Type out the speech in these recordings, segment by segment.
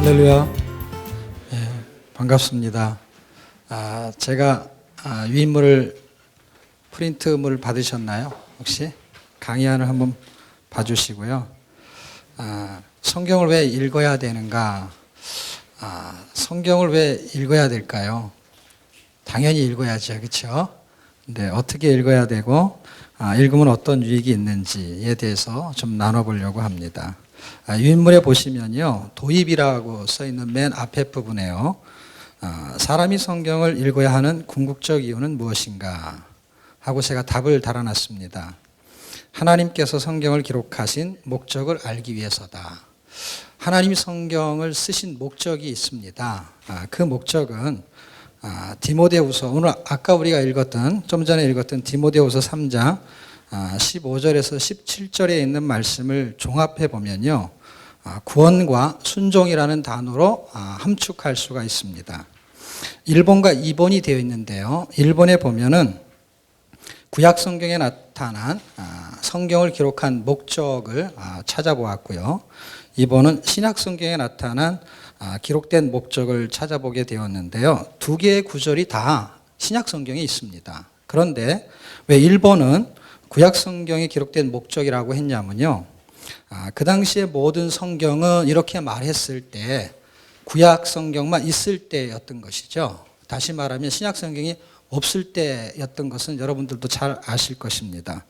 할렐루야. 반갑습니다. 제가 위인물을 프린트물을 받으셨나요? 혹시 강의안을 한번 봐주시고요. 성경을 왜 읽어야 되는가? 성경을 왜 읽어야 될까요? 당연히 읽어야죠, 그렇죠? 근데 어떻게 읽어야 되고 읽으면 어떤 유익이 있는지에 대해서 좀 나눠보려고 합니다. 유인물에 보시면요, 도입이라고 써있는 맨 앞에 부분에요. 사람이 성경을 읽어야 하는 궁극적 이유는 무엇인가 하고 제가 답을 달아놨습니다. 하나님께서 성경을 기록하신 목적을 알기 위해서다. 하나님이 성경을 쓰신 목적이 있습니다. 그 목적은 디모데후서, 오늘 아까 우리가 좀 전에 읽었던 디모데후서 3장 15절에서 17절에 있는 말씀을 종합해 보면요, 구원과 순종이라는 단어로 함축할 수가 있습니다. 1번과 2번이 되어 있는데요, 1번에 보면은 구약 성경에 나타난 성경을 기록한 목적을 찾아보았고요, 2번은 신약 성경에 나타난 기록된 목적을 찾아보게 되었는데요, 두 개의 구절이 다 신약 성경에 있습니다. 그런데 왜 1번은 구약 성경에 기록된 목적이라고 했냐면요, 그 당시에 모든 성경은 이렇게 말했을 때 구약 성경만 있을 때였던 것이죠. 다시 말하면 신약 성경이 없을 때였던 것은 여러분들도 잘 아실 것입니다.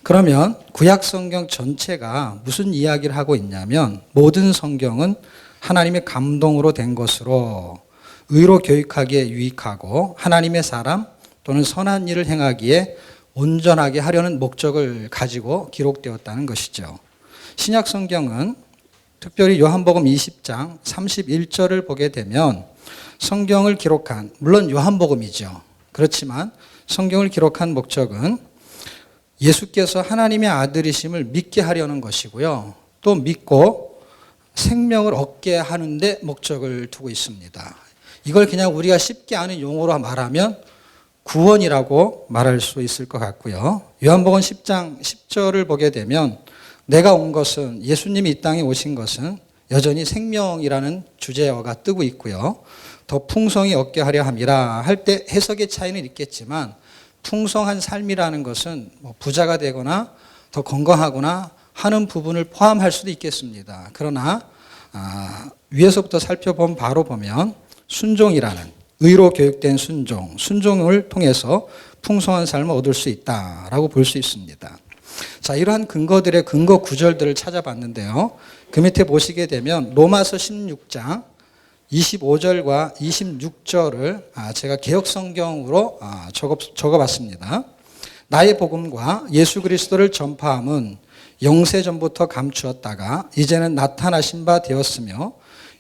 그러면 구약 성경 전체가 무슨 이야기를 하고 있냐면, 모든 성경은 하나님의 감동으로 된 것으로 의로 교육하기에 유익하고 하나님의 사람 또는 선한 일을 행하기에 온전하게 하려는 목적을 가지고 기록되었다는 것이죠. 신약 성경은 특별히 요한복음 20장 31절을 보게 되면 성경을 기록한, 물론 요한복음이죠. 그렇지만 성경을 기록한 목적은 예수께서 하나님의 아들이심을 믿게 하려는 것이고요, 또 믿고 생명을 얻게 하는 데 목적을 두고 있습니다. 이걸 그냥 우리가 쉽게 아는 용어로 말하면 구원이라고 말할 수 있을 것 같고요. 요한복음 10장 10절을 보게 되면 내가 온 것은, 예수님이 이 땅에 오신 것은 여전히 생명이라는 주제어가 뜨고 있고요, 더 풍성히 얻게 하려 함이라 할 때 해석의 차이는 있겠지만 풍성한 삶이라는 것은 부자가 되거나 더 건강하거나 하는 부분을 포함할 수도 있겠습니다. 그러나 위에서부터 살펴본 바로 보면 순종이라는, 의로 교육된 순종을 통해서 풍성한 삶을 얻을 수 있다라고 볼 수 있습니다. 자, 이러한 근거들의 근거 구절들을 찾아봤는데요, 그 밑에 보시게 되면 로마서 16장 25절과 26절을 제가 개역성경으로 적어봤습니다. 나의 복음과 예수 그리스도를 전파함은 영세전부터 감추었다가 이제는 나타나신 바 되었으며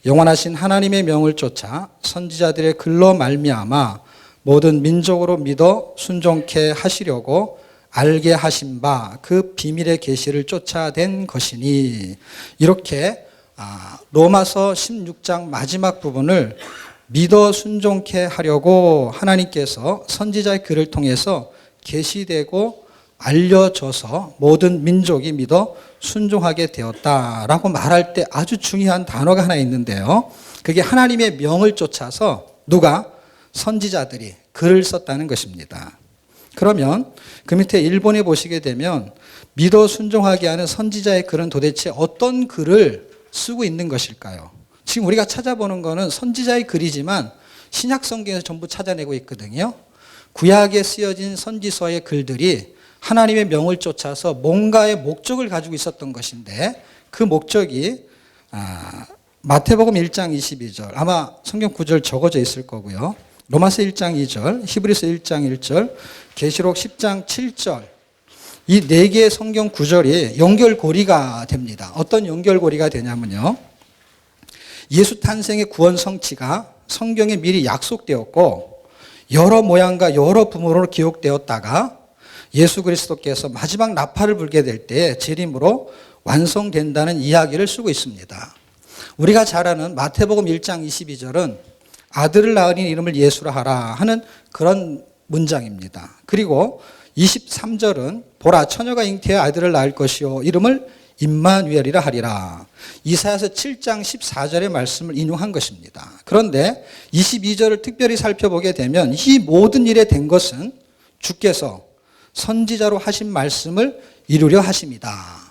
영원하신 하나님의 명을 쫓아 선지자들의 글로 말미암아 모든 민족으로 믿어 순종케 하시려고 알게 하신 바 그 비밀의 계시를 쫓아낸 것이니, 이렇게 로마서 16장 마지막 부분을 믿어 순종케 하려고 하나님께서 선지자의 글을 통해서 계시되고 알려져서 모든 민족이 믿어 순종하게 되었다라고 말할 때 아주 중요한 단어가 하나 있는데요, 그게 하나님의 명을 쫓아서 누가? 선지자들이 글을 썼다는 것입니다. 그러면 그 밑에 일본에 보시게 되면 믿어 순종하게 하는 선지자의 글은 도대체 어떤 글을 쓰고 있는 것일까요? 지금 우리가 찾아보는 거는 선지자의 글이지만 신약 성경에서 전부 찾아내고 있거든요. 구약에 쓰여진 선지서의 글들이 하나님의 명을 쫓아서 뭔가의 목적을 가지고 있었던 것인데, 그 목적이 마태복음 1장 22절, 아마 성경 구절 적어져 있을 거고요, 로마서 1장 2절, 히브리서 1장 1절, 계시록 10장 7절, 이 네 개의 성경 구절이 연결고리가 됩니다. 어떤 연결고리가 되냐면요, 예수 탄생의 구원 성취가 성경에 미리 약속되었고 여러 모양과 여러 부모로 기록되었다가 예수 그리스도께서 마지막 나팔을 불게 될 때 재림으로 완성된다는 이야기를 쓰고 있습니다. 우리가 잘 아는 마태복음 1장 22절은 아들을 낳으니 이름을 예수라 하라 하는 그런 문장입니다. 그리고 23절은 보라 처녀가 잉태해 아들을 낳을 것이요 이름을 임마누엘이라 하리라. 이사야서 7장 14절의 말씀을 인용한 것입니다. 그런데 22절을 특별히 살펴보게 되면 이 모든 일에 된 것은 주께서 선지자로 하신 말씀을 이루려 하십니다.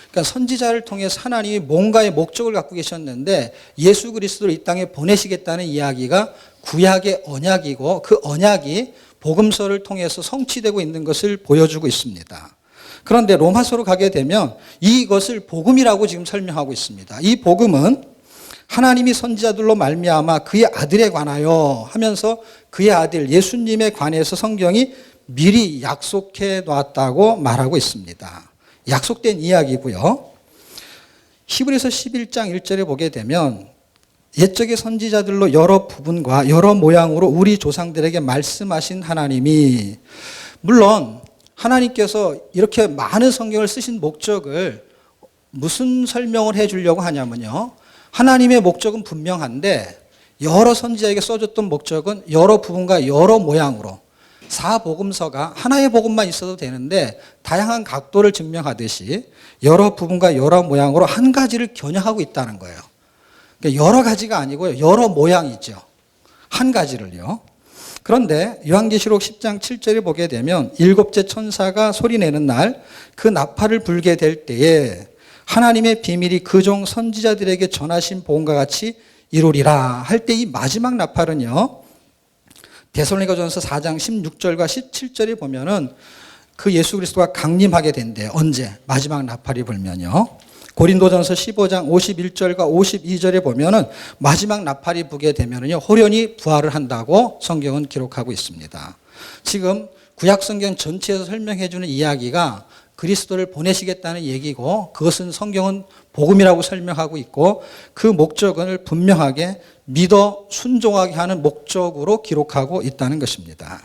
그러니까 선지자를 통해서 하나님이 뭔가의 목적을 갖고 계셨는데 예수 그리스도를 이 땅에 보내시겠다는 이야기가 구약의 언약이고 그 언약이 복음서를 통해서 성취되고 있는 것을 보여주고 있습니다. 그런데 로마서로 가게 되면 이것을 복음이라고 지금 설명하고 있습니다. 이 복음은 하나님이 선지자들로 말미암아 그의 아들에 관하여 하면서 그의 아들 예수님에 관해서 성경이 미리 약속해 놨다고 말하고 있습니다. 약속된 이야기고요. 히브리서 11장 1절에 보게 되면 옛적의 선지자들로 여러 부분과 여러 모양으로 우리 조상들에게 말씀하신 하나님이, 물론 하나님께서 이렇게 많은 성경을 쓰신 목적을 무슨 설명을 해 주려고 하냐면요, 하나님의 목적은 분명한데 여러 선지자에게 써줬던 목적은 여러 부분과 여러 모양으로, 사복음서가 하나의 복음만 있어도 되는데 다양한 각도를 증명하듯이 여러 부분과 여러 모양으로 한 가지를 겨냥하고 있다는 거예요. 그러니까 여러 가지가 아니고요, 여러 모양이죠. 한 가지를요. 그런데 요한계시록 10장 7절에 보게 되면 일곱째 천사가 소리내는 날 그 나팔을 불게 될 때에 하나님의 비밀이 그 종 선지자들에게 전하신 복음과 같이 이루리라 할 때 이 마지막 나팔은요, 데살로니가전서 4장 16절과 17절에 보면은 그 예수 그리스도가 강림하게 된대요. 언제? 마지막 나팔이 불면요. 고린도전서 15장 51절과 52절에 보면은 마지막 나팔이 부게 되면은요, 호련히 부활을 한다고 성경은 기록하고 있습니다. 지금 구약 성경 전체에서 설명해 주는 이야기가 그리스도를 보내시겠다는 얘기고, 그것은 성경은 복음이라고 설명하고 있고 그 목적을 분명하게 믿어 순종하게 하는 목적으로 기록하고 있다는 것입니다.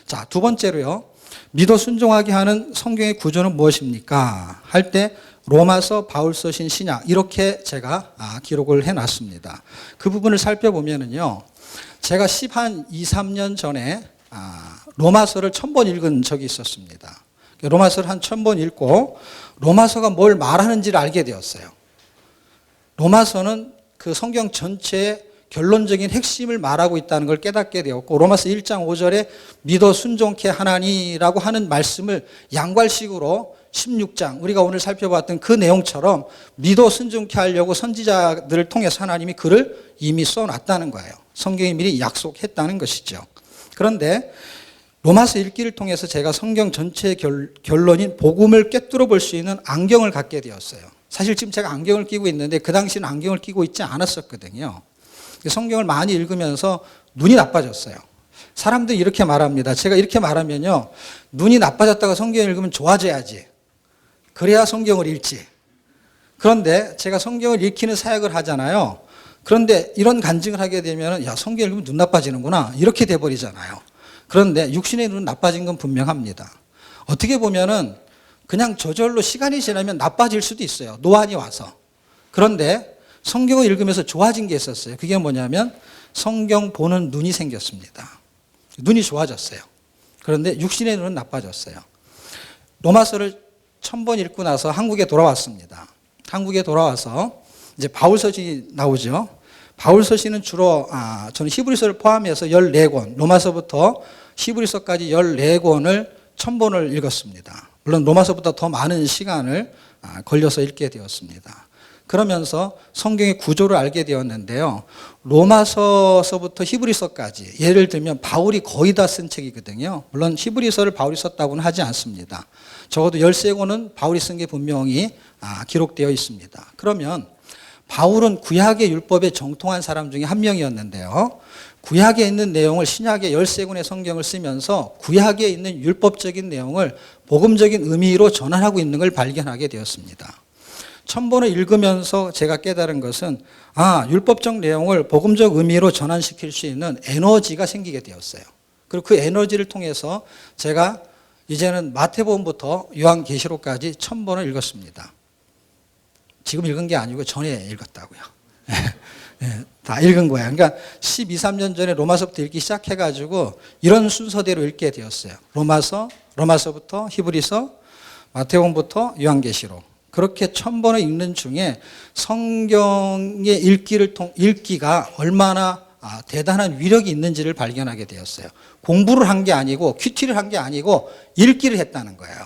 자, 두 번째로요, 믿어 순종하게 하는 성경의 구조는 무엇입니까? 할 때 로마서, 바울서신, 신약 이렇게 제가 기록을 해놨습니다. 그 부분을 살펴보면은요, 제가 2, 3년 전에 로마서를 1000번 읽은 적이 있었습니다. 로마서를 한 1000번 읽고 로마서가 뭘 말하는지를 알게 되었어요. 로마서는 그 성경 전체의 결론적인 핵심을 말하고 있다는 걸 깨닫게 되었고, 로마서 1장 5절에 믿어 순종케 하나니라고 하는 말씀을 양괄식으로 16장 우리가 오늘 살펴봤던 그 내용처럼 믿어 순종케 하려고 선지자들을 통해서 하나님이 글을 이미 써놨다는 거예요. 성경이 미리 약속했다는 것이죠. 그런데 로마서 읽기를 통해서 제가 성경 전체의 결론인 복음을 꿰뚫어 볼 수 있는 안경을 갖게 되었어요. 사실 지금 제가 안경을 끼고 있는데 그 당시는 안경을 끼고 있지 않았었거든요. 성경을 많이 읽으면서 눈이 나빠졌어요. 사람들이 이렇게 말합니다. 제가 이렇게 말하면요, 눈이 나빠졌다가 성경을 읽으면 좋아져야지, 그래야 성경을 읽지. 그런데 제가 성경을 읽히는 사역을 하잖아요. 그런데 이런 간증을 하게 되면, 야, 성경 읽으면 눈 나빠지는구나, 이렇게 돼버리잖아요. 그런데 육신의 눈은 나빠진 건 분명합니다. 어떻게 보면은 그냥 저절로 시간이 지나면 나빠질 수도 있어요, 노안이 와서. 그런데 성경을 읽으면서 좋아진 게 있었어요. 그게 뭐냐면 성경 보는 눈이 생겼습니다. 눈이 좋아졌어요. 그런데 육신의 눈은 나빠졌어요. 로마서를 1000번 읽고 나서 한국에 돌아왔습니다. 한국에 돌아와서 이제 바울서신이 나오죠. 바울서신은 주로 저는 히브리서를 포함해서 14권, 로마서부터 히브리서까지 14권을 1000번을 읽었습니다. 물론 로마서보다 더 많은 시간을 걸려서 읽게 되었습니다. 그러면서 성경의 구조를 알게 되었는데요, 로마서서부터 히브리서까지, 예를 들면 바울이 거의 다 쓴 책이거든요. 물론 히브리서를 바울이 썼다고는 하지 않습니다. 적어도 13권은 바울이 쓴 게 분명히 기록되어 있습니다. 그러면 바울은 구약의 율법에 정통한 사람 중에 한 명이었는데요, 구약에 있는 내용을 신약의 13권의 성경을 쓰면서 구약에 있는 율법적인 내용을 복음적인 의미로 전환하고 있는 걸 발견하게 되었습니다. 1000번을 읽으면서 제가 깨달은 것은, 율법적 내용을 복음적 의미로 전환시킬 수 있는 에너지가 생기게 되었어요. 그리고 그 에너지를 통해서 제가 이제는 마태복음부터 요한계시록까지 1000번을 읽었습니다. 지금 읽은 게 아니고 전에 읽었다고요. 다 읽은 거예요. 그러니까 3년 전에 로마서부터 읽기 시작해가지고 이런 순서대로 읽게 되었어요. 로마서부터 히브리서, 마태복음부터 요한계시록, 그렇게 1000번을 읽는 중에 성경의 읽기가 얼마나 대단한 위력이 있는지를 발견하게 되었어요. 공부를 한 게 아니고 큐티를 한 게 아니고 읽기를 했다는 거예요.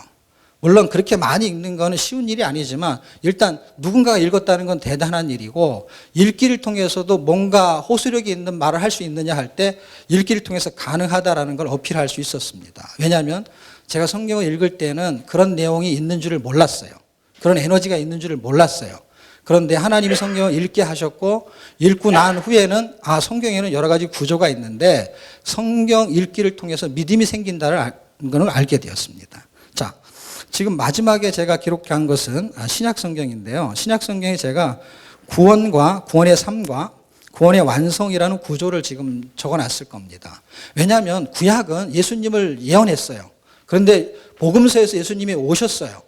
물론 그렇게 많이 읽는 거는 쉬운 일이 아니지만 일단 누군가가 읽었다는 건 대단한 일이고, 읽기를 통해서도 뭔가 호소력이 있는 말을 할 수 있느냐 할 때 읽기를 통해서 가능하다라는 걸 어필할 수 있었습니다. 왜냐하면 제가 성경을 읽을 때는 그런 내용이 있는 줄을 몰랐어요. 그런 에너지가 있는 줄을 몰랐어요. 그런데 하나님이 성경을 읽게 하셨고, 읽고 난 후에는 성경에는 여러 가지 구조가 있는데 성경 읽기를 통해서 믿음이 생긴다는 걸 알게 되었습니다. 자, 지금 마지막에 제가 기록한 것은 신약 성경인데요. 신약 성경에 제가 구원과 구원의 삶과 구원의 완성이라는 구조를 지금 적어놨을 겁니다. 왜냐하면 구약은 예수님을 예언했어요. 그런데 복음서에서 예수님이 오셨어요.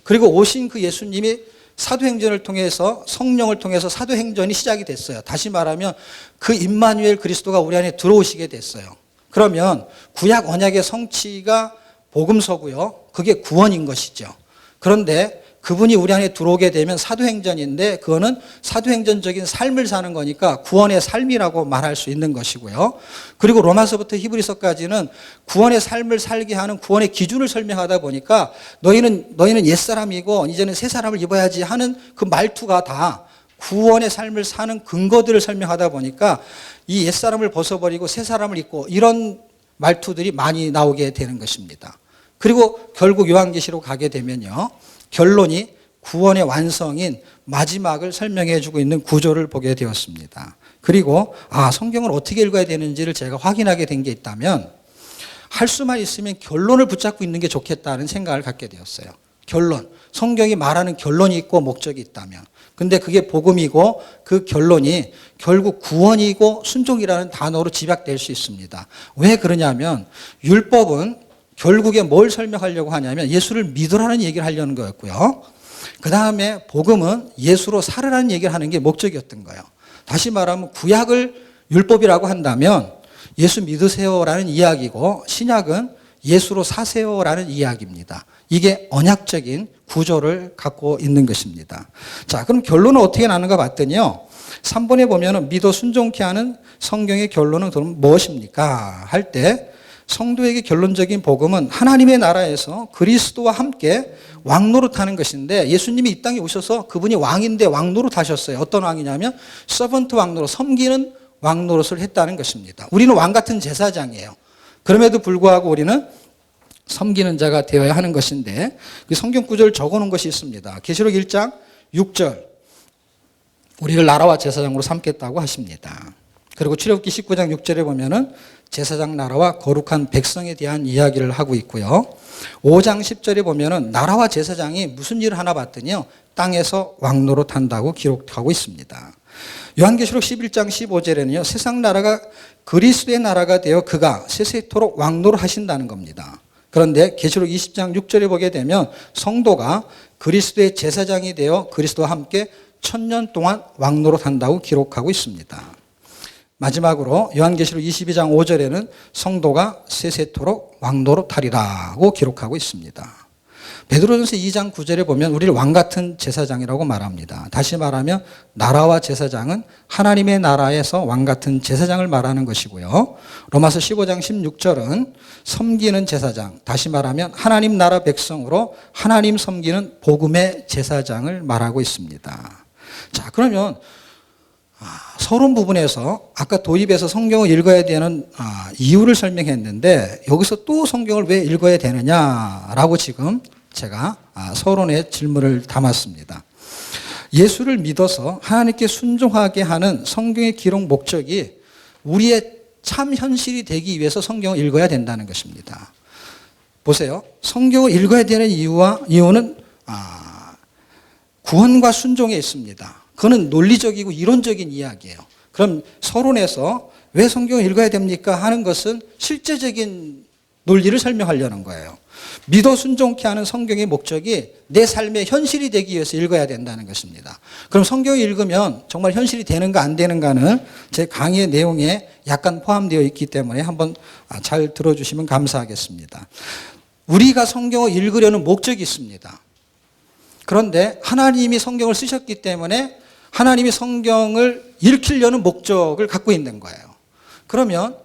그리고 오신 그 예수님이 사도행전을 통해서, 성령을 통해서 사도행전이 시작이 됐어요. 다시 말하면 그 임마누엘 그리스도가 우리 안에 들어오시게 됐어요. 그러면 구약 언약의 성취가 복음서고요. 그게 구원인 것이죠. 그런데 그분이 우리 안에 들어오게 되면 사도행전인데 그거는 사도행전적인 삶을 사는 거니까 구원의 삶이라고 말할 수 있는 것이고요. 그리고 로마서부터 히브리서까지는 구원의 삶을 살게 하는 구원의 기준을 설명하다 보니까 너희는 옛사람이고 이제는 새 사람을 입어야지 하는 그 말투가 다 구원의 삶을 사는 근거들을 설명하다 보니까 이 옛사람을 벗어버리고 새 사람을 입고 이런 말투들이 많이 나오게 되는 것입니다. 그리고 결국 요한계시로 가게 되면요, 결론이 구원의 완성인 마지막을 설명해 주고 있는 구조를 보게 되었습니다. 그리고 성경을 어떻게 읽어야 되는지를 제가 확인하게 된 게 있다면, 할 수만 있으면 결론을 붙잡고 있는 게 좋겠다는 생각을 갖게 되었어요. 결론, 성경이 말하는 결론이 있고 목적이 있다면. 근데 그게 복음이고 그 결론이 결국 구원이고 순종이라는 단어로 집약될 수 있습니다. 왜 그러냐면 율법은 결국에 뭘 설명하려고 하냐면 예수를 믿으라는 얘기를 하려는 거였고요. 그 다음에 복음은 예수로 살으라는 얘기를 하는 게 목적이었던 거예요. 다시 말하면 구약을 율법이라고 한다면 예수 믿으세요라는 이야기고, 신약은 예수로 사세요라는 이야기입니다. 이게 언약적인 구조를 갖고 있는 것입니다. 자, 그럼 결론은 어떻게 나는가 봤더니요, 3번에 보면은 믿어 순종케 하는 성경의 결론은 그럼 무엇입니까? 할 때 성도에게 결론적인 복음은 하나님의 나라에서 그리스도와 함께 왕노릇하는 것인데, 예수님이 이 땅에 오셔서 그분이 왕인데 왕노릇 하셨어요. 어떤 왕이냐면 서번트 왕노릇, 섬기는 왕노릇을 했다는 것입니다. 우리는 왕 같은 제사장이에요. 그럼에도 불구하고 우리는 섬기는 자가 되어야 하는 것인데, 그 성경 구절을 적어놓은 것이 있습니다. 계시록 1장 6절, 우리를 나라와 제사장으로 삼겠다고 하십니다. 그리고 출애굽기 19장 6절에 보면은 제사장 나라와 거룩한 백성에 대한 이야기를 하고 있고요. 5장 10절에 보면은 나라와 제사장이 무슨 일을 하나 봤더니요, 땅에서 왕노릇 한다고 기록하고 있습니다. 요한계시록 11장 15절에는요, 세상 나라가 그리스도의 나라가 되어 그가 세세토록 왕노릇 하신다는 겁니다. 그런데 계시록 20장 6절에 보게 되면 성도가 그리스도의 제사장이 되어 그리스도와 함께 1000년 동안 왕노릇 한다고 기록하고 있습니다. 마지막으로 요한계시록 22장 5절에는 성도가 세세토록 왕노릇하리라고 기록하고 있습니다. 베드로전서 2장 9절에 보면 우리를 왕 같은 제사장이라고 말합니다. 다시 말하면 나라와 제사장은 하나님의 나라에서 왕 같은 제사장을 말하는 것이고요. 로마서 15장 16절은 섬기는 제사장, 다시 말하면 하나님 나라 백성으로 하나님 섬기는 복음의 제사장을 말하고 있습니다. 자, 그러면 서론 부분에서 아까 도입에서 성경을 읽어야 되는 이유를 설명했는데, 여기서 또 성경을 왜 읽어야 되느냐라고 지금 제가 서론에 질문을 담았습니다. 예수를 믿어서 하나님께 순종하게 하는 성경의 기록 목적이 우리의 참 현실이 되기 위해서 성경을 읽어야 된다는 것입니다. 보세요. 성경을 읽어야 되는 이유는 구원과 순종에 있습니다. 그거는 논리적이고 이론적인 이야기예요. 그럼 서론에서 왜 성경을 읽어야 됩니까? 하는 것은 실제적인 논리를 설명하려는 거예요. 믿어 순종케 하는 성경의 목적이 내 삶의 현실이 되기 위해서 읽어야 된다는 것입니다. 그럼 성경을 읽으면 정말 현실이 되는가 안 되는가는 제 강의의 내용에 약간 포함되어 있기 때문에 한번 잘 들어주시면 감사하겠습니다. 우리가 성경을 읽으려는 목적이 있습니다. 그런데 하나님이 성경을 쓰셨기 때문에 하나님이 성경을 읽히려는 목적을 갖고 있는 거예요. 그러면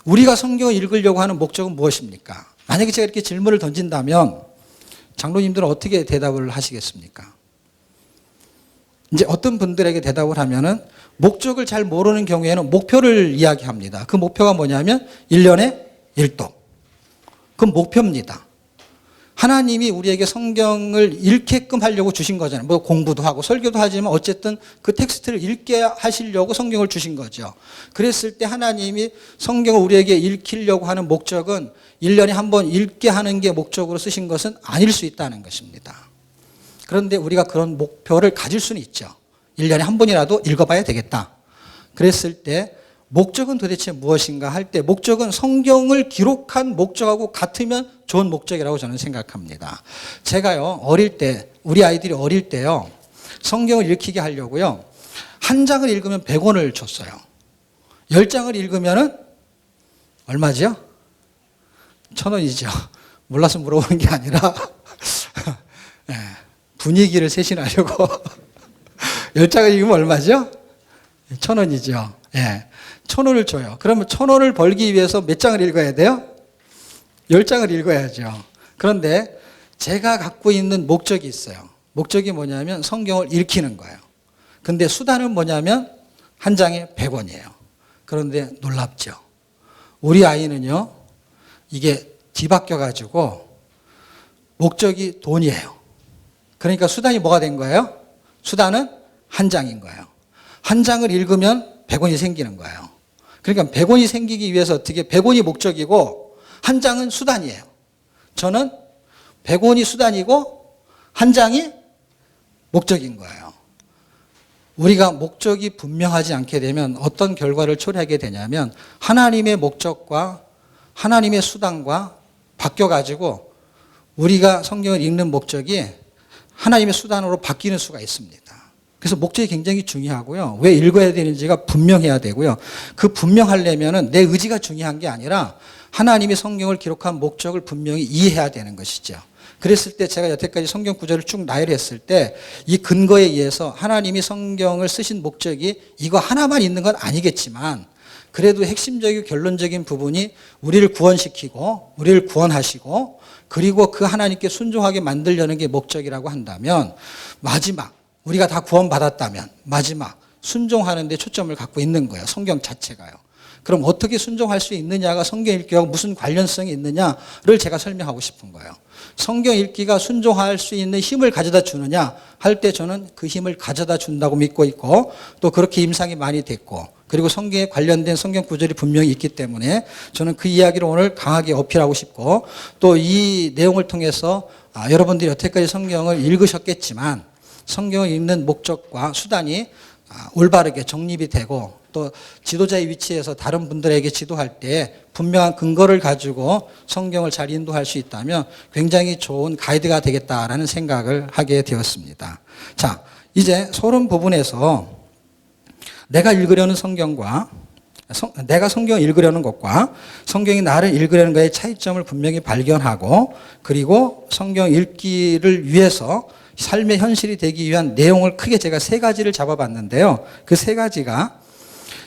우리가 성경을 읽으려고 하는 목적은 무엇입니까? 만약에 제가 이렇게 질문을 던진다면 장로님들은 어떻게 대답을 하시겠습니까? 이제 어떤 분들에게 대답을 하면은 목적을 잘 모르는 경우에는 목표를 이야기합니다. 그 목표가 뭐냐면 1년에 1도. 그건 목표입니다. 하나님이 우리에게 성경을 읽게끔 하려고 주신 거잖아요. 뭐 공부도 하고 설교도 하지만 어쨌든 그 텍스트를 읽게 하시려고 성경을 주신 거죠. 그랬을 때 하나님이 성경을 우리에게 읽히려고 하는 목적은 1년에 한 번 읽게 하는 게 목적으로 쓰신 것은 아닐 수 있다는 것입니다. 그런데 우리가 그런 목표를 가질 수는 있죠. 1년에 한 번이라도 읽어봐야 되겠다. 그랬을 때 목적은 도대체 무엇인가 할 때 목적은 성경을 기록한 목적하고 같으면 좋은 목적이라고 저는 생각합니다. 제가요, 어릴 때, 우리 아이들이 어릴 때요, 성경을 읽히게 하려고요, 한 장을 읽으면 100원을 줬어요. 10장을 읽으면은 얼마죠? 1,000원이죠. 몰라서 물어보는 게 아니라 네, 분위기를 세신하려고 10장을 읽으면 얼마죠? 1,000원이죠. 예. 1,000원을 줘요. 그러면 1,000원을 벌기 위해서 몇 장을 읽어야 돼요? 10장을 읽어야죠. 그런데 제가 갖고 있는 목적이 있어요. 목적이 뭐냐면 성경을 읽히는 거예요. 근데 수단은 뭐냐면 한 장에 100원이에요. 그런데 놀랍죠. 우리 아이는요, 이게 뒤바뀌어가지고 목적이 돈이에요. 그러니까 수단이 뭐가 된 거예요? 수단은 한 장인 거예요. 한 장을 읽으면 100원이 생기는 거예요. 그러니까 100원이 생기기 위해서 어떻게 100원이 목적이고 한 장은 수단이에요. 저는 100원이 수단이고 한 장이 목적인 거예요. 우리가 목적이 분명하지 않게 되면 어떤 결과를 초래하게 되냐면 하나님의 목적과 하나님의 수단과 바뀌어가지고 우리가 성경을 읽는 목적이 하나님의 수단으로 바뀌는 수가 있습니다. 그래서 목적이 굉장히 중요하고요. 왜 읽어야 되는지가 분명해야 되고요. 그 분명하려면은 내 의지가 중요한 게 아니라 하나님이 성경을 기록한 목적을 분명히 이해해야 되는 것이죠. 그랬을 때 제가 여태까지 성경 구절을 쭉 나열했을 때 이 근거에 의해서 하나님이 성경을 쓰신 목적이 이거 하나만 있는 건 아니겠지만 그래도 핵심적이고 결론적인 부분이 우리를 구원시키고 우리를 구원하시고 그리고 그 하나님께 순종하게 만들려는 게 목적이라고 한다면 마지막 우리가 다 구원받았다면 마지막 순종하는 데 초점을 갖고 있는 거예요. 성경 자체가요. 그럼 어떻게 순종할 수 있느냐가 성경 읽기와 무슨 관련성이 있느냐를 제가 설명하고 싶은 거예요. 성경 읽기가 순종할 수 있는 힘을 가져다 주느냐 할 때 저는 그 힘을 가져다 준다고 믿고 있고 또 그렇게 임상이 많이 됐고 그리고 성경에 관련된 성경 구절이 분명히 있기 때문에 저는 그 이야기를 오늘 강하게 어필하고 싶고 또 이 내용을 통해서 여러분들이 여태까지 성경을 읽으셨겠지만 성경을 읽는 목적과 수단이 올바르게 정립이 되고 또 지도자의 위치에서 다른 분들에게 지도할 때 분명한 근거를 가지고 성경을 잘 인도할 수 있다면 굉장히 좋은 가이드가 되겠다라는 생각을 하게 되었습니다. 자, 이제 서론 부분에서 내가 읽으려는 성경과 내가 성경을 읽으려는 것과 성경이 나를 읽으려는 것의 차이점을 분명히 발견하고 그리고 성경 읽기를 위해서 삶의 현실이 되기 위한 내용을 크게 제가 세 가지를 잡아봤는데요. 그 세 가지가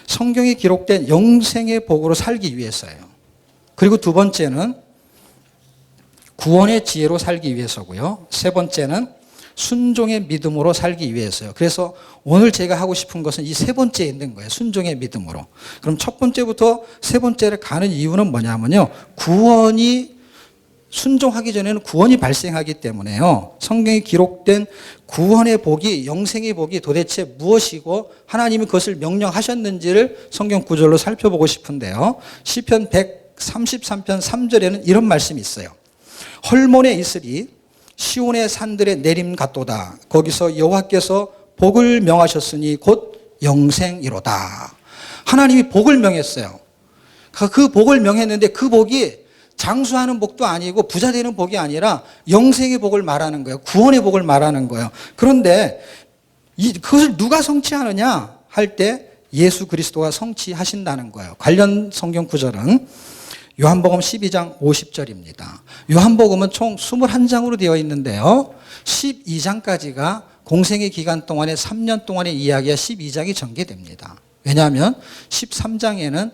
성경에 기록된 영생의 복으로 살기 위해서예요. 그리고 두 번째는 구원의 지혜로 살기 위해서고요. 세 번째는 순종의 믿음으로 살기 위해서요. 그래서 오늘 제가 하고 싶은 것은 이 세 번째에 있는 거예요. 순종의 믿음으로. 그럼 첫 번째부터 세 번째를 가는 이유는 뭐냐면요. 구원이 순종하기 전에는 구원이 발생하기 때문에요. 성경에 기록된 구원의 복이 영생의 복이 도대체 무엇이고 하나님이 그것을 명령하셨는지를 성경 구절로 살펴보고 싶은데요. 시편 133편 3절에는 이런 말씀이 있어요. 헐몬에 있으리 시온의 산들에 내림 같도다. 거기서 여호와께서 복을 명하셨으니 곧 영생이로다. 하나님이 복을 명했어요. 그 복을 명했는데 그 복이 장수하는 복도 아니고 부자 되는 복이 아니라 영생의 복을 말하는 거예요. 구원의 복을 말하는 거예요. 그런데 그것을 누가 성취하느냐 할 때 예수 그리스도가 성취하신다는 거예요. 관련 성경 구절은 요한복음 12장 50절입니다. 요한복음은 총 21장으로 되어 있는데요. 12장까지가 공생의 기간 동안에 3년 동안의 이야기가 12장이 전개됩니다. 왜냐하면 13장에는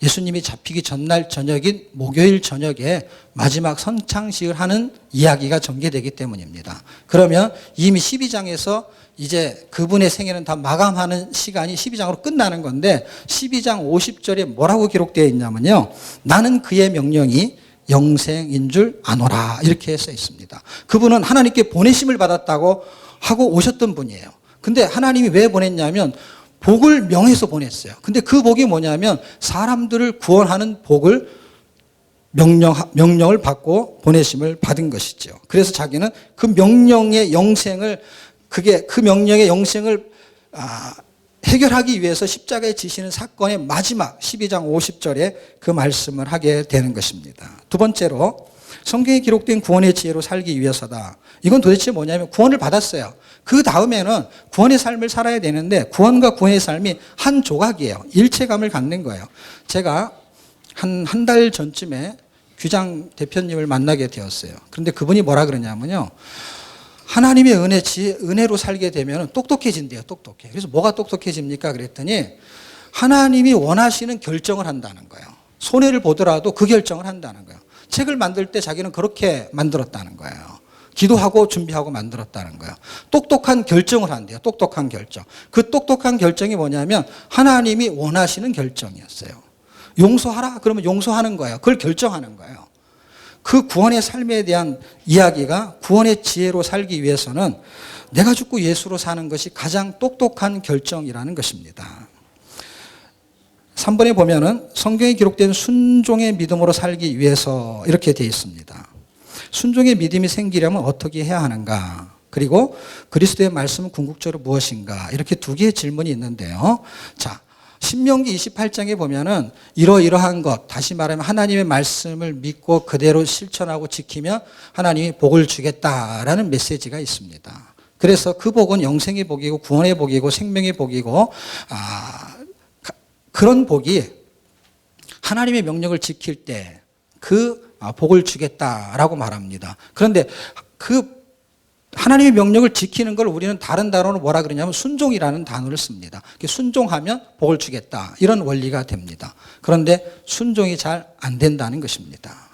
예수님이 잡히기 전날 저녁인 목요일 저녁에 마지막 선창식을 하는 이야기가 전개되기 때문입니다. 그러면 이미 12장에서 이제 그분의 생애는 다 마감하는 시간이 12장으로 끝나는 건데 12장 50절에 뭐라고 기록되어 있냐면요. 나는 그의 명령이 영생인 줄 아노라 이렇게 써 있습니다. 그분은 하나님께 보내심을 받았다고 하고 오셨던 분이에요. 근데 하나님이 왜 보냈냐면 복을 명해서 보냈어요. 근데 그 복이 뭐냐면 사람들을 구원하는 복을 명령을 받고 보내심을 받은 것이죠. 그래서 자기는 그 명령의 영생을 그 명령의 영생을 해결하기 위해서 십자가에 지시는 사건의 마지막 12장 50절에 그 말씀을 하게 되는 것입니다. 두 번째로 성경에 기록된 구원의 지혜로 살기 위해서다. 이건 도대체 뭐냐면 구원을 받았어요. 그 다음에는 구원의 삶을 살아야 되는데 구원과 구원의 삶이 한 조각이에요. 일체감을 갖는 거예요. 제가 한 달 전쯤에 규장 대표님을 만나게 되었어요. 그런데 그분이 뭐라 그러냐면요. 하나님의 은혜로 살게 되면 똑똑해진대요. 똑똑해. 그래서 뭐가 똑똑해집니까? 그랬더니 하나님이 원하시는 결정을 한다는 거예요. 손해를 보더라도 그 결정을 한다는 거예요. 책을 만들 때 자기는 그렇게 만들었다는 거예요. 기도하고 준비하고 만들었다는 거예요. 똑똑한 결정을 한대요. 똑똑한 결정. 그 똑똑한 결정이 뭐냐면 하나님이 원하시는 결정이었어요. 용서하라? 그러면 용서하는 거예요. 그걸 결정하는 거예요. 그 구원의 삶에 대한 이야기가 구원의 지혜로 살기 위해서는 내가 죽고 예수로 사는 것이 가장 똑똑한 결정이라는 것입니다. 3번에 보면은 성경에 기록된 순종의 믿음으로 살기 위해서 이렇게 되어 있습니다. 순종의 믿음이 생기려면 어떻게 해야 하는가? 그리고 그리스도의 말씀은 궁극적으로 무엇인가? 이렇게 두 개의 질문이 있는데요. 자, 신명기 28장에 보면은 이러이러한 것, 다시 말하면 하나님의 말씀을 믿고 그대로 실천하고 지키면 하나님이 복을 주겠다라는 메시지가 있습니다. 그래서 그 복은 영생의 복이고 구원의 복이고 생명의 복이고 그런 복이 하나님의 명령을 지킬 때 그 복을 주겠다라고 말합니다. 그런데 그 하나님의 명령을 지키는 걸 우리는 다른 단어로 뭐라 그러냐면 순종이라는 단어를 씁니다. 순종하면 복을 주겠다. 이런 원리가 됩니다. 그런데 순종이 잘 안 된다는 것입니다.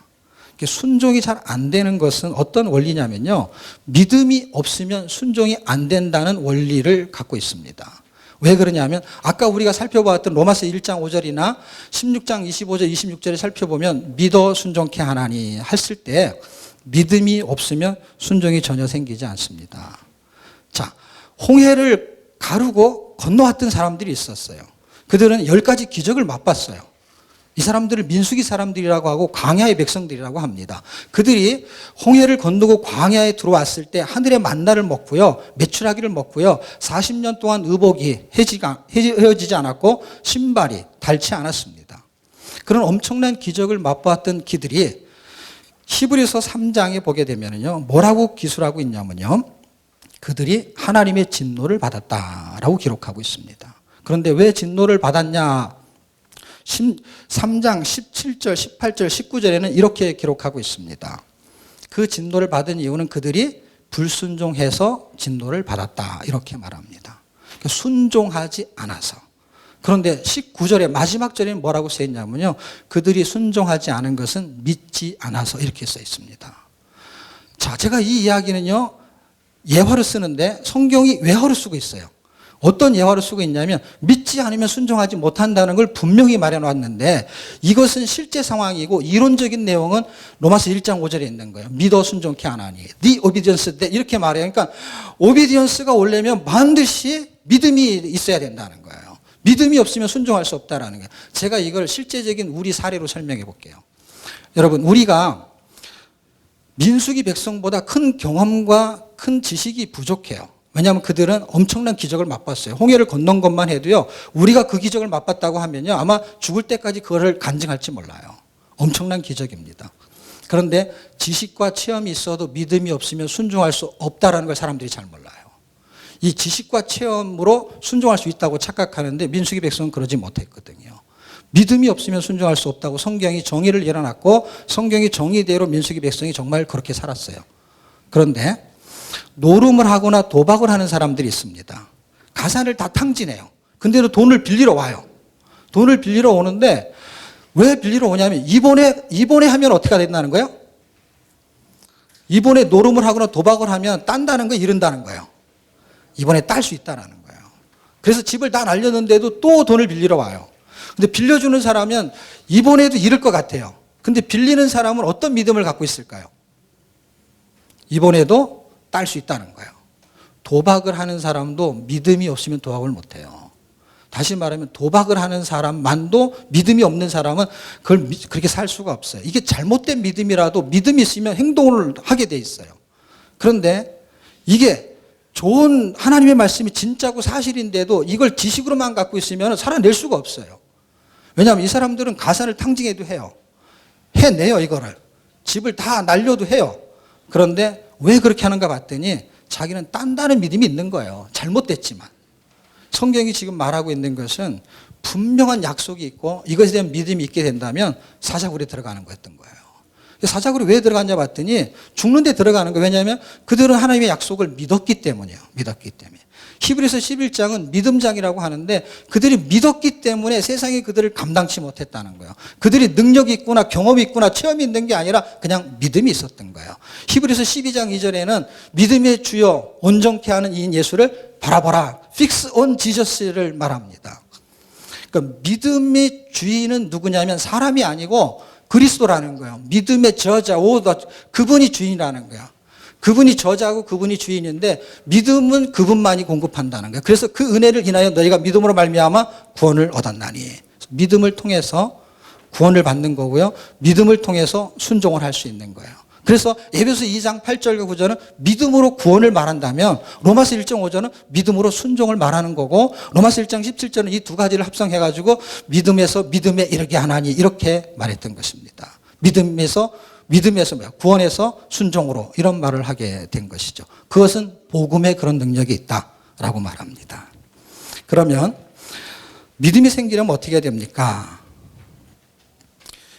순종이 잘 안 되는 것은 어떤 원리냐면요. 믿음이 없으면 순종이 안 된다는 원리를 갖고 있습니다. 왜 그러냐면 아까 우리가 살펴보았던 로마서 1장 5절이나 16장 25절 26절에 살펴보면 믿어 순종케 하나니 했을 때 믿음이 없으면 순종이 전혀 생기지 않습니다. 자, 홍해를 가르고 건너왔던 사람들이 있었어요. 그들은 10가지 기적을 맛봤어요. 이 사람들을 민수기 사람들이라고 하고 광야의 백성들이라고 합니다. 그들이 홍해를 건너고 광야에 들어왔을 때 하늘의 만나를 먹고요. 메추라기를 먹고요. 40년 동안 의복이 헤어지지 않았고 신발이 닳지 않았습니다. 그런 엄청난 기적을 맛보았던 그들이 히브리서 3장에 보게 되면요. 뭐라고 기술하고 있냐면요. 그들이 하나님의 진노를 받았다라고 기록하고 있습니다. 그런데 왜 진노를 받았냐? 3장 17절, 18절, 19절에는 이렇게 기록하고 있습니다. 그 진노를 받은 이유는 그들이 불순종해서 진노를 받았다. 이렇게 말합니다. 순종하지 않아서. 그런데 19절의 마지막 절에는 뭐라고 써 있냐면요. 그들이 순종하지 않은 것은 믿지 않아서 이렇게 써 있습니다. 자, 제가 이 이야기는요. 예화를 쓰는데 성경이 외화를 쓰고 있어요. 어떤 예화를 쓰고 있냐면 믿지 않으면 순종하지 못한다는 걸 분명히 말해놨는데 이것은 실제 상황이고 이론적인 내용은 로마서 1장 5절에 있는 거예요. 믿어 순종케 하나니 The obedience 이렇게 말해요. 그러니까 오비디언스가 오려면 반드시 믿음이 있어야 된다는 거예요. 믿음이 없으면 순종할 수 없다라는 거예요. 제가 이걸 실제적인 우리 사례로 설명해 볼게요. 여러분 우리가 민수기 백성보다 큰 경험과 큰 지식이 부족해요. 왜냐하면 그들은 엄청난 기적을 맛봤어요. 홍해를 건넌 것만 해도요. 우리가 그 기적을 맛봤다고 하면요. 아마 죽을 때까지 그거를 간증할지 몰라요. 엄청난 기적입니다. 그런데 지식과 체험이 있어도 믿음이 없으면 순종할 수 없다는 걸 사람들이 잘 몰라요. 이 지식과 체험으로 순종할 수 있다고 착각하는데 민수기 백성은 그러지 못했거든요. 믿음이 없으면 순종할 수 없다고 성경이 정의를 일어났고 성경이 정의대로 민수기 백성이 정말 그렇게 살았어요. 그런데 노름을 하거나 도박을 하는 사람들이 있습니다. 가산을 다 탕진해요. 근데도 돈을 빌리러 와요. 돈을 빌리러 오는데 왜 빌리러 오냐면 이번에 하면 어떻게 된다는 거예요? 이번에 노름을 하거나 도박을 하면 딴다는 거 잃은다는 거예요. 이번에 딸 수 있다는 거예요. 그래서 집을 다 날렸는데도 또 돈을 빌리러 와요. 근데 빌려주는 사람은 이번에도 잃을 것 같아요. 근데 빌리는 사람은 어떤 믿음을 갖고 있을까요? 이번에도 딸 수 있다는 거예요. 도박을 하는 사람도 믿음이 없으면 도박을 못해요. 다시 말하면 도박을 하는 사람만도 믿음이 없는 사람은 그렇게 살 수가 없어요. 이게 잘못된 믿음이라도 믿음이 있으면 행동을 하게 돼 있어요. 그런데 이게 좋은 하나님의 말씀이 진짜고 사실인데도 이걸 지식으로만 갖고 있으면 살아낼 수가 없어요. 왜냐하면 이 사람들은 가산을 탕징해도 해요. 해내요, 이거를. 집을 다 날려도 해요. 그런데 왜 그렇게 하는가 봤더니 자기는 딴다는 믿음이 있는 거예요. 잘못됐지만. 성경이 지금 말하고 있는 것은 분명한 약속이 있고 이것에 대한 믿음이 있게 된다면 사자굴에 들어가는 거였던 거예요. 사자굴에 왜 들어갔냐 봤더니 죽는 데 들어가는 거예요. 왜냐하면 그들은 하나님의 약속을 믿었기 때문이에요. 믿었기 때문에. 히브리서 11장은 믿음장이라고 하는데 그들이 믿었기 때문에 세상이 그들을 감당치 못했다는 거예요. 그들이 능력이 있구나 경험이 있구나 체험이 있는 게 아니라 그냥 믿음이 있었던 거예요. 히브리서 12장 2절에는 믿음의 주여 온전케 하는 이인 예수를 바라보라. Fix on Jesus를 말합니다. 그러니까 믿음의 주인은 누구냐면 사람이 아니고 그리스도라는 거예요. 믿음의 저자, 그분이 주인이라는 거예요. 그분이 저자고 그분이 주인인데 믿음은 그분만이 공급한다는 거예요. 그래서 그 은혜를 인하여 너희가 믿음으로 말미암아 구원을 얻었나니. 믿음을 통해서 구원을 받는 거고요. 믿음을 통해서 순종을 할 수 있는 거예요. 그래서 에베소 2장 8절과 9절은 믿음으로 구원을 말한다면 로마서 1장 5절은 믿음으로 순종을 말하는 거고 로마서 1장 17절은 이 두 가지를 합성해가지고 믿음에서 믿음에 이르게 하나니 이렇게 말했던 것입니다. 믿음에서 구원에서 순종으로 이런 말을 하게 된 것이죠. 그것은 복음에 그런 능력이 있다라고 말합니다. 그러면 믿음이 생기려면 어떻게 해야 됩니까?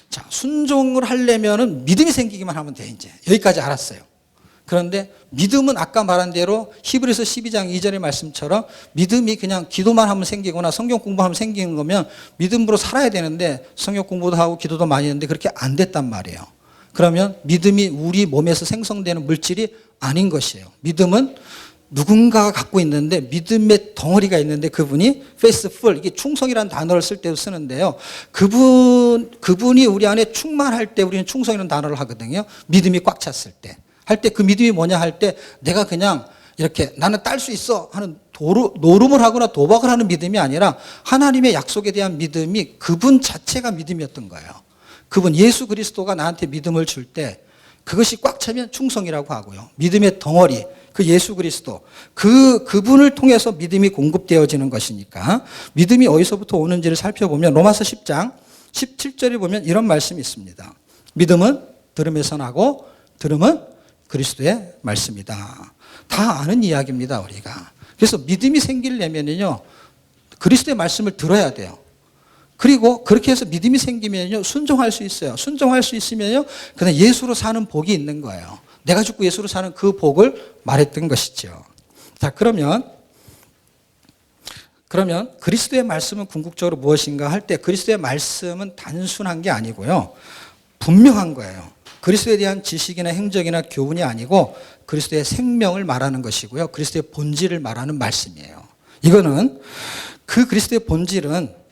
자, 순종을 하려면은 믿음이 생기기만 하면 돼, 이제. 여기까지 알았어요. 그런데 믿음은 아까 말한 대로 히브리서 12장 2절의 말씀처럼 믿음이 그냥 기도만 하면 생기거나 성경 공부하면 생기는 거면 믿음으로 살아야 되는데 성경 공부도 하고 기도도 많이 했는데 그렇게 안 됐단 말이에요. 그러면 믿음이 우리 몸에서 생성되는 물질이 아닌 것이에요. 믿음은 누군가가 갖고 있는데 믿음의 덩어리가 있는데 그분이 faithful, 이게 충성이라는 단어를 쓸 때도 쓰는데요. 그분이 우리 안에 충만할 때 우리는 충성이라는 단어를 하거든요. 믿음이 꽉 찼을 때. 할 때 그 믿음이 뭐냐 할 때 내가 그냥 이렇게 나는 딸 수 있어 하는 노름을 하거나 도박을 하는 믿음이 아니라 하나님의 약속에 대한 믿음이 그분 자체가 믿음이었던 거예요. 그분 예수 그리스도가 나한테 믿음을 줄 때 그것이 꽉 차면 충성이라고 하고요. 믿음의 덩어리, 그 예수 그리스도, 그분을 통해서 믿음이 공급되어지는 것이니까 믿음이 어디서부터 오는지를 살펴보면 로마서 10장 17절에 보면 이런 말씀이 있습니다. 믿음은 들음에서 나고 들음은 그리스도의 말씀이다. 다 아는 이야기입니다, 우리가. 그래서 믿음이 생기려면요, 그리스도의 말씀을 들어야 돼요. 그리고 그렇게 해서 믿음이 생기면요, 순종할 수 있어요. 순종할 수 있으면요, 그냥 예수로 사는 복이 있는 거예요. 내가 죽고 예수로 사는 그 복을 말했던 것이죠. 자, 그러면 그리스도의 말씀은 궁극적으로 무엇인가 할 때 그리스도의 말씀은 단순한 게 아니고요, 분명한 거예요. 그리스도에 대한 지식이나 행적이나 교훈이 아니고 그리스도의 생명을 말하는 것이고요, 그리스도의 본질을 말하는 말씀이에요. 이거는 그 그리스도의 본질은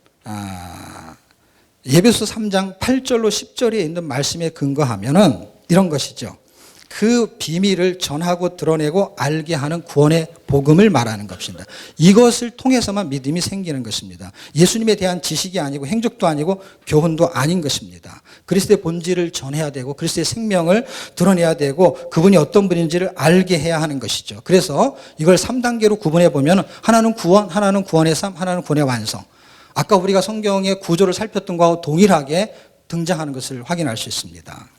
예배소 3장 8절로 10절에 있는 말씀에 근거하면은 이런 것이죠. 그 비밀을 전하고 드러내고 알게 하는 구원의 복음을 말하는 것입니다. 이것을 통해서만 믿음이 생기는 것입니다. 예수님에 대한 지식이 아니고 행적도 아니고 교훈도 아닌 것입니다. 그리스도의 본질을 전해야 되고 그리스도의 생명을 드러내야 되고 그분이 어떤 분인지를 알게 해야 하는 것이죠. 그래서 이걸 3단계로 구분해 보면 하나는 구원, 하나는 구원의 삶, 하나는 구원의 완성. 아까 우리가 성경의 구조를 살폈던 것과 동일하게 등장하는 것을 확인할 수 있습니다.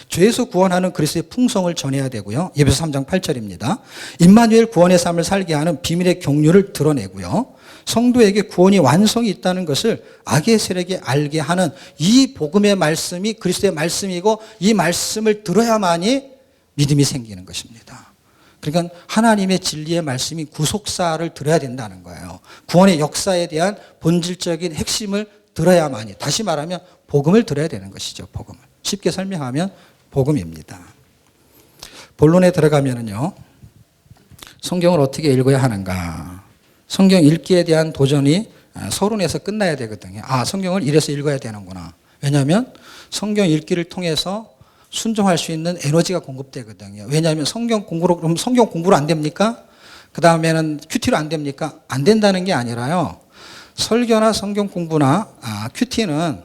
죄에서 구원하는 그리스도의 풍성을 전해야 되고요. 예배소 3장 8절입니다. 임마누엘 구원의 삶을 살게 하는 비밀의 경륜을 드러내고요. 성도에게 구원이 완성이 있다는 것을 악의 세력이 알게 하는 이 복음의 말씀이 그리스도의 말씀이고 이 말씀을 들어야만이 믿음이 생기는 것입니다. 그러니까 하나님의 진리의 말씀이 구속사를 들어야 된다는 거예요. 구원의 역사에 대한 본질적인 핵심을 들어야만이, 다시 말하면 복음을 들어야 되는 것이죠. 복음을. 쉽게 설명하면 복음입니다. 본론에 들어가면은요, 성경을 어떻게 읽어야 하는가. 성경 읽기에 대한 도전이 서론에서 끝나야 되거든요. 아, 성경을 이래서 읽어야 되는구나. 왜냐하면 성경 읽기를 통해서 순종할 수 있는 에너지가 공급되거든요. 왜냐하면 그럼 성경 공부로 안 됩니까? 그 다음에는 큐티로 안 됩니까? 안 된다는 게 아니라요. 설교나 성경 공부나 큐티는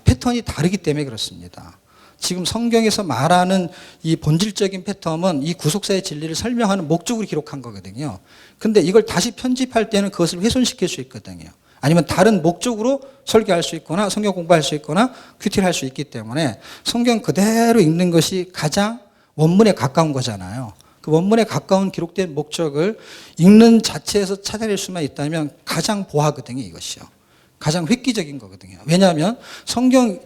패턴이 다르기 때문에 그렇습니다. 지금 성경에서 말하는 이 본질적인 패턴은 이 구속사의 진리를 설명하는 목적으로 기록한 거거든요. 근데 이걸 다시 편집할 때는 그것을 훼손시킬 수 있거든요. 아니면 다른 목적으로 설교할 수 있거나 성경 공부할 수 있거나 큐티를 할 수 있기 때문에 성경 그대로 읽는 것이 가장 원문에 가까운 거잖아요. 그 원문에 가까운 기록된 목적을 읽는 자체에서 찾아낼 수만 있다면 가장 보하거든요, 이것이요. 가장 획기적인 거거든요. 왜냐하면 성경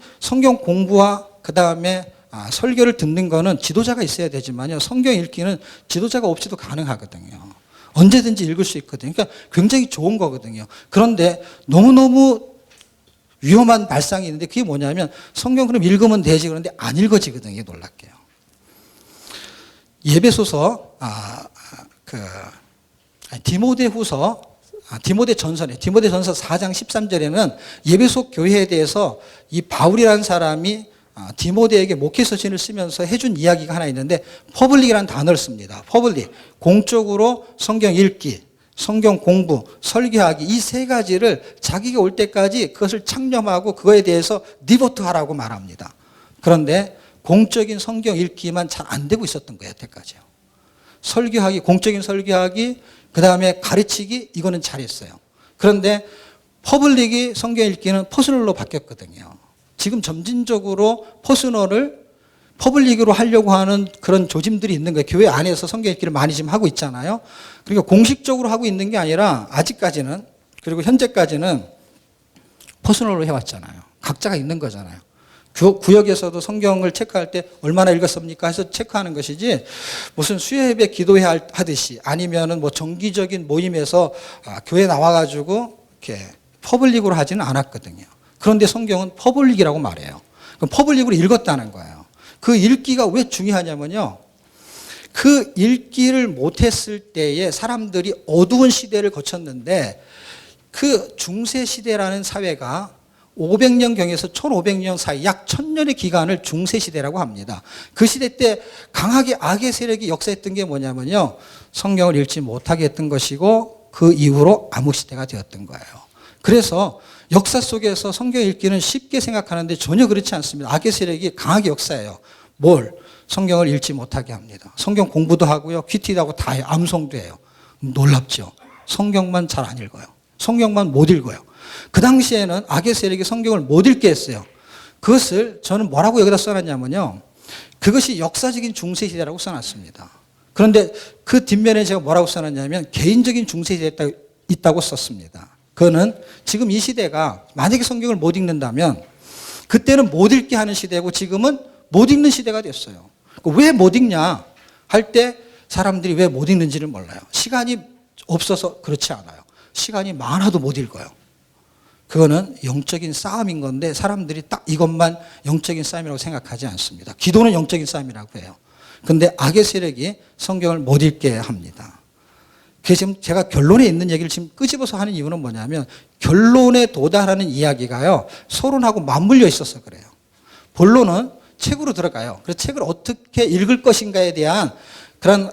공부와 그 다음에 설교를 듣는 거는 지도자가 있어야 되지만요. 성경 읽기는 지도자가 없이도 가능하거든요. 언제든지 읽을 수 있거든요. 그러니까 굉장히 좋은 거거든요. 그런데 너무너무 위험한 발상이 있는데 그게 뭐냐면 성경 그럼 읽으면 되지 그런데 안 읽어지거든요. 놀랍게요. 예배소서 디모데전서 4장 13절에는 예배소 교회에 대해서 이 바울이라는 사람이 디모데에게 목회서신을 쓰면서 해준 이야기가 하나 있는데 퍼블릭이라는 단어를 씁니다. 퍼블릭, 공적으로 성경 읽기, 성경 공부, 설교하기 이 세 가지를 자기가 올 때까지 그것을 창념하고 그거에 대해서 디보트하라고 말합니다. 그런데 공적인 성경 읽기만 잘 안 되고 있었던 거예요. 여태까지요. 설교하기, 공적인 설교하기, 그 다음에 가르치기 이거는 잘했어요. 그런데 퍼블릭이 성경 읽기는 퍼스널로 바뀌었거든요. 지금 점진적으로 퍼스널을 퍼블릭으로 하려고 하는 그런 조짐들이 있는 거예요. 교회 안에서 성경 읽기를 많이 지금 하고 있잖아요. 그러니까 공식적으로 하고 있는 게 아니라 아직까지는 그리고 현재까지는 퍼스널로 해왔잖아요. 각자가 있는 거잖아요. 구역에서도 성경을 체크할 때 얼마나 읽었습니까 해서 체크하는 것이지 무슨 수요예배 기도회 하듯이 아니면은 뭐 정기적인 모임에서 교회 나와가지고 이렇게 퍼블릭으로 하지는 않았거든요. 그런데 성경은 퍼블릭이라고 말해요. 그럼 퍼블릭으로 읽었다는 거예요. 그 읽기가 왜 중요하냐면요. 그 읽기를 못했을 때에 사람들이 어두운 시대를 거쳤는데 그 중세시대라는 사회가 500년경에서 1500년 사이 약 1000년의 기간을 중세시대라고 합니다. 그 시대 때 강하게 악의 세력이 역사했던 게 뭐냐면요. 성경을 읽지 못하게 했던 것이고 그 이후로 암흑시대가 되었던 거예요. 그래서 역사 속에서 성경 읽기는 쉽게 생각하는데 전혀 그렇지 않습니다. 악의 세력이 강하게 역사해요. 성경을 읽지 못하게 합니다. 성경 공부도 하고요. 큐티도 하고 다 해요. 암송도 해요. 놀랍죠. 성경만 잘 안 읽어요. 성경만 못 읽어요. 그 당시에는 악의 세력이 성경을 못 읽게 했어요. 그것을 저는 뭐라고 여기다 써놨냐면요. 그것이 역사적인 중세시대라고 써놨습니다. 그런데 그 뒷면에 제가 뭐라고 써놨냐면 개인적인 중세시대에 있다고 썼습니다. 그거는 지금 이 시대가 만약에 성경을 못 읽는다면 그때는 못 읽게 하는 시대고 지금은 못 읽는 시대가 됐어요. 왜 못 읽냐 할 때 사람들이 왜 못 읽는지를 몰라요. 시간이 없어서 그렇지 않아요. 시간이 많아도 못 읽어요. 그거는 영적인 싸움인 건데 사람들이 딱 이것만 영적인 싸움이라고 생각하지 않습니다. 기도는 영적인 싸움이라고 해요. 그런데 악의 세력이 성경을 못 읽게 합니다. 그래서 지금 제가 결론에 있는 얘기를 지금 끄집어서 하는 이유는 뭐냐면 결론에 도달하는 이야기가요. 서론하고 맞물려 있어서 그래요. 본론은 책으로 들어가요. 그래서 책을 어떻게 읽을 것인가에 대한 그런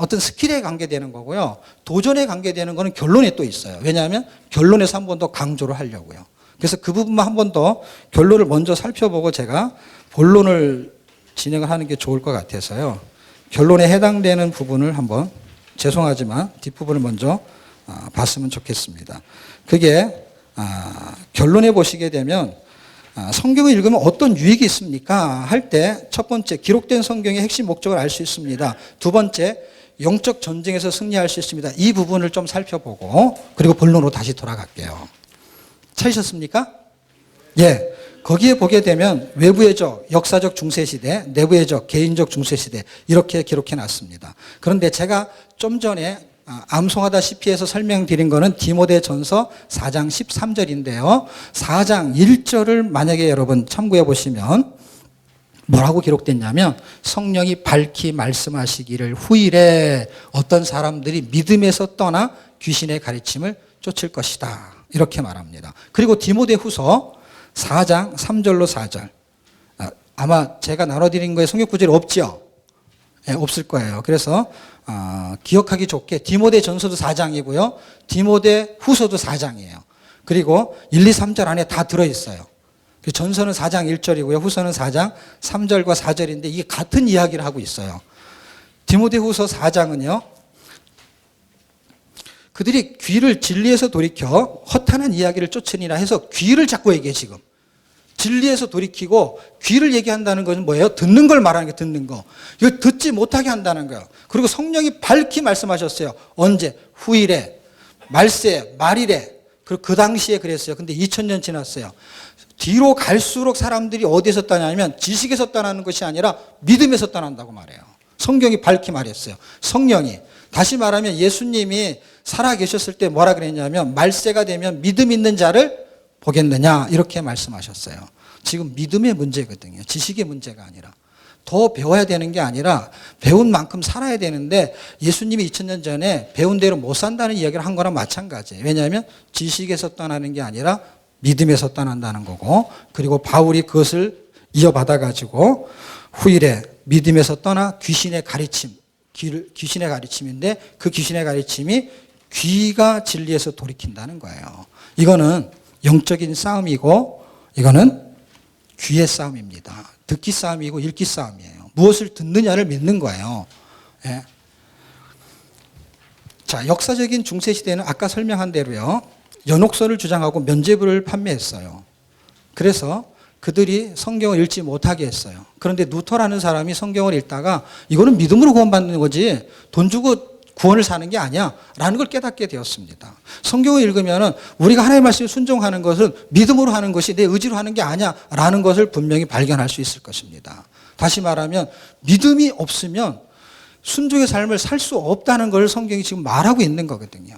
어떤 스킬에 관계되는 거고요. 도전에 관계되는 거는 결론에 또 있어요. 왜냐하면 결론에서 한 번 더 강조를 하려고요. 그래서 그 부분만 한 번 더 결론을 먼저 살펴보고 제가 본론을 진행을 하는 게 좋을 것 같아서요. 결론에 해당되는 부분을 한번 죄송하지만 뒷부분을 먼저 봤으면 좋겠습니다. 그게 결론에 보시게 되면 성경을 읽으면 어떤 유익이 있습니까? 할 때 첫 번째 기록된 성경의 핵심 목적을 알 수 있습니다. 두 번째 영적 전쟁에서 승리할 수 있습니다. 이 부분을 좀 살펴보고 그리고 본론으로 다시 돌아갈게요. 찾으셨습니까? 예. 거기에 보게 되면 외부의 적, 역사적 중세시대, 내부의 적, 개인적 중세시대 이렇게 기록해 놨습니다. 그런데 제가 좀 전에 암송하다시피 해서 설명드린 거는 디모데전서 4장 13절인데요. 4장 1절을 만약에 여러분 참고해 보시면 뭐라고 기록됐냐면 성령이 밝히 말씀하시기를 후일에 어떤 사람들이 믿음에서 떠나 귀신의 가르침을 쫓을 것이다. 이렇게 말합니다. 그리고 디모데후서 4장 3절로 4절. 아마 제가 나눠드린 거에 성경 구절이 없죠? 네, 없을 거예요. 그래서 기억하기 좋게 디모데전서도 4장이고요. 디모데후서도 4장이에요. 그리고 1, 2, 3절 안에 다 들어있어요. 전서는 4장 1절이고요. 후서는 4장 3절과 4절인데 이게 같은 이야기를 하고 있어요. 디모데후서 4장은요. 그들이 귀를 진리에서 돌이켜 허탄한 이야기를 쫓으니라 해서 귀를 잡고 얘기해 지금. 진리에서 돌이키고 귀를 얘기한다는 것은 뭐예요? 듣는 걸 말하는 게 듣는 거. 이걸 듣지 못하게 한다는 거예요. 그리고 성령이 밝히 말씀하셨어요. 언제? 후일에, 말세에, 말일에. 그리고 그 당시에 그랬어요. 근데 2000년 지났어요. 뒤로 갈수록 사람들이 어디에서 떠나냐면 지식에서 떠나는 것이 아니라 믿음에서 떠난다고 말해요. 성경이 밝히 말했어요. 성령이. 다시 말하면 예수님이 살아 계셨을 때 뭐라 그랬냐면 말세가 되면 믿음 있는 자를 보겠느냐 이렇게 말씀하셨어요. 지금 믿음의 문제거든요. 지식의 문제가 아니라. 더 배워야 되는 게 아니라 배운 만큼 살아야 되는데 예수님이 2000년 전에 배운 대로 못 산다는 이야기를 한 거랑 마찬가지예요. 왜냐하면 지식에서 떠나는 게 아니라 믿음에서 떠난다는 거고 그리고 바울이 그것을 이어받아 가지고 후일에 믿음에서 떠나 귀신의 가르침, 귀신의 가르침인데 그 귀신의 가르침이 귀가 진리에서 돌이킨다는 거예요. 이거는 영적인 싸움이고 이거는 귀의 싸움입니다. 듣기 싸움이고 읽기 싸움이에요. 무엇을 듣느냐를 믿는 거예요. 예. 자, 역사적인 중세시대는 아까 설명한 대로요. 연옥선을 주장하고 면죄부를 판매했어요. 그래서 그들이 성경을 읽지 못하게 했어요. 그런데 루터라는 사람이 성경을 읽다가 이거는 믿음으로 구원받는 거지 돈 주고 구원을 사는 게 아니야 라는 걸 깨닫게 되었습니다. 성경을 읽으면 우리가 하나님의 말씀에 순종하는 것은 믿음으로 하는 것이 내 의지로 하는 게 아니야 라는 것을 분명히 발견할 수 있을 것입니다. 다시 말하면 믿음이 없으면 순종의 삶을 살 수 없다는 걸 성경이 지금 말하고 있는 거거든요.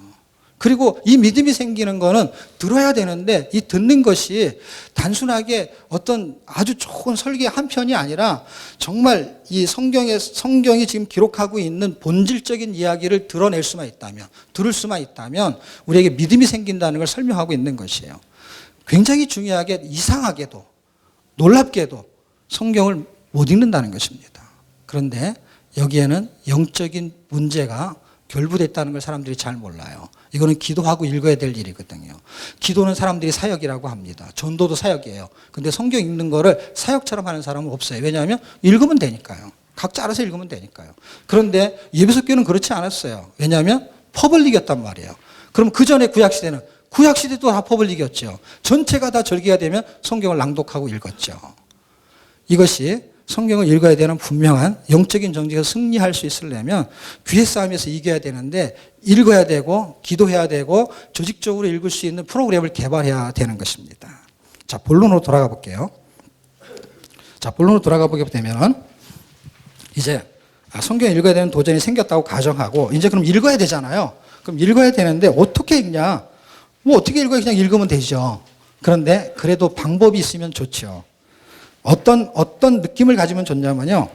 그리고 이 믿음이 생기는 거는 들어야 되는데 이 듣는 것이 단순하게 어떤 아주 좋은 설계 한 편이 아니라 정말 이 성경이 지금 기록하고 있는 본질적인 이야기를 드러낼 수만 있다면, 들을 수만 있다면 우리에게 믿음이 생긴다는 걸 설명하고 있는 것이에요. 굉장히 중요하게 이상하게도 놀랍게도 성경을 못 읽는다는 것입니다. 그런데 여기에는 영적인 문제가 결부됐다는 걸 사람들이 잘 몰라요. 이거는 기도하고 읽어야 될 일이거든요. 기도는 사람들이 사역이라고 합니다. 전도도 사역이에요. 근데 성경 읽는 거를 사역처럼 하는 사람은 없어요. 왜냐하면 읽으면 되니까요. 각자 알아서 읽으면 되니까요. 그런데 예배석교는 그렇지 않았어요. 왜냐하면 퍼블릭이었단 말이에요. 그럼 그 전에 구약시대는 구약시대도 다 퍼블릭이었죠. 전체가 다 절기가 되면 성경을 낭독하고 읽었죠. 이것이 성경을 읽어야 되는 분명한 영적인 정직에서 승리할 수 있으려면 귀의 싸움에서 이겨야 되는데 읽어야 되고 기도해야 되고 조직적으로 읽을 수 있는 프로그램을 개발해야 되는 것입니다. 자, 본론으로 돌아가 볼게요. 자, 본론으로 돌아가 보게 되면 이제 성경 읽어야 되는 도전이 생겼다고 가정하고 이제 그럼 읽어야 되잖아요. 그럼 읽어야 되는데 어떻게 읽냐? 뭐 어떻게 읽어야 그냥 읽으면 되죠. 그런데 그래도 방법이 있으면 좋죠. 어떤 느낌을 가지면 좋냐면요.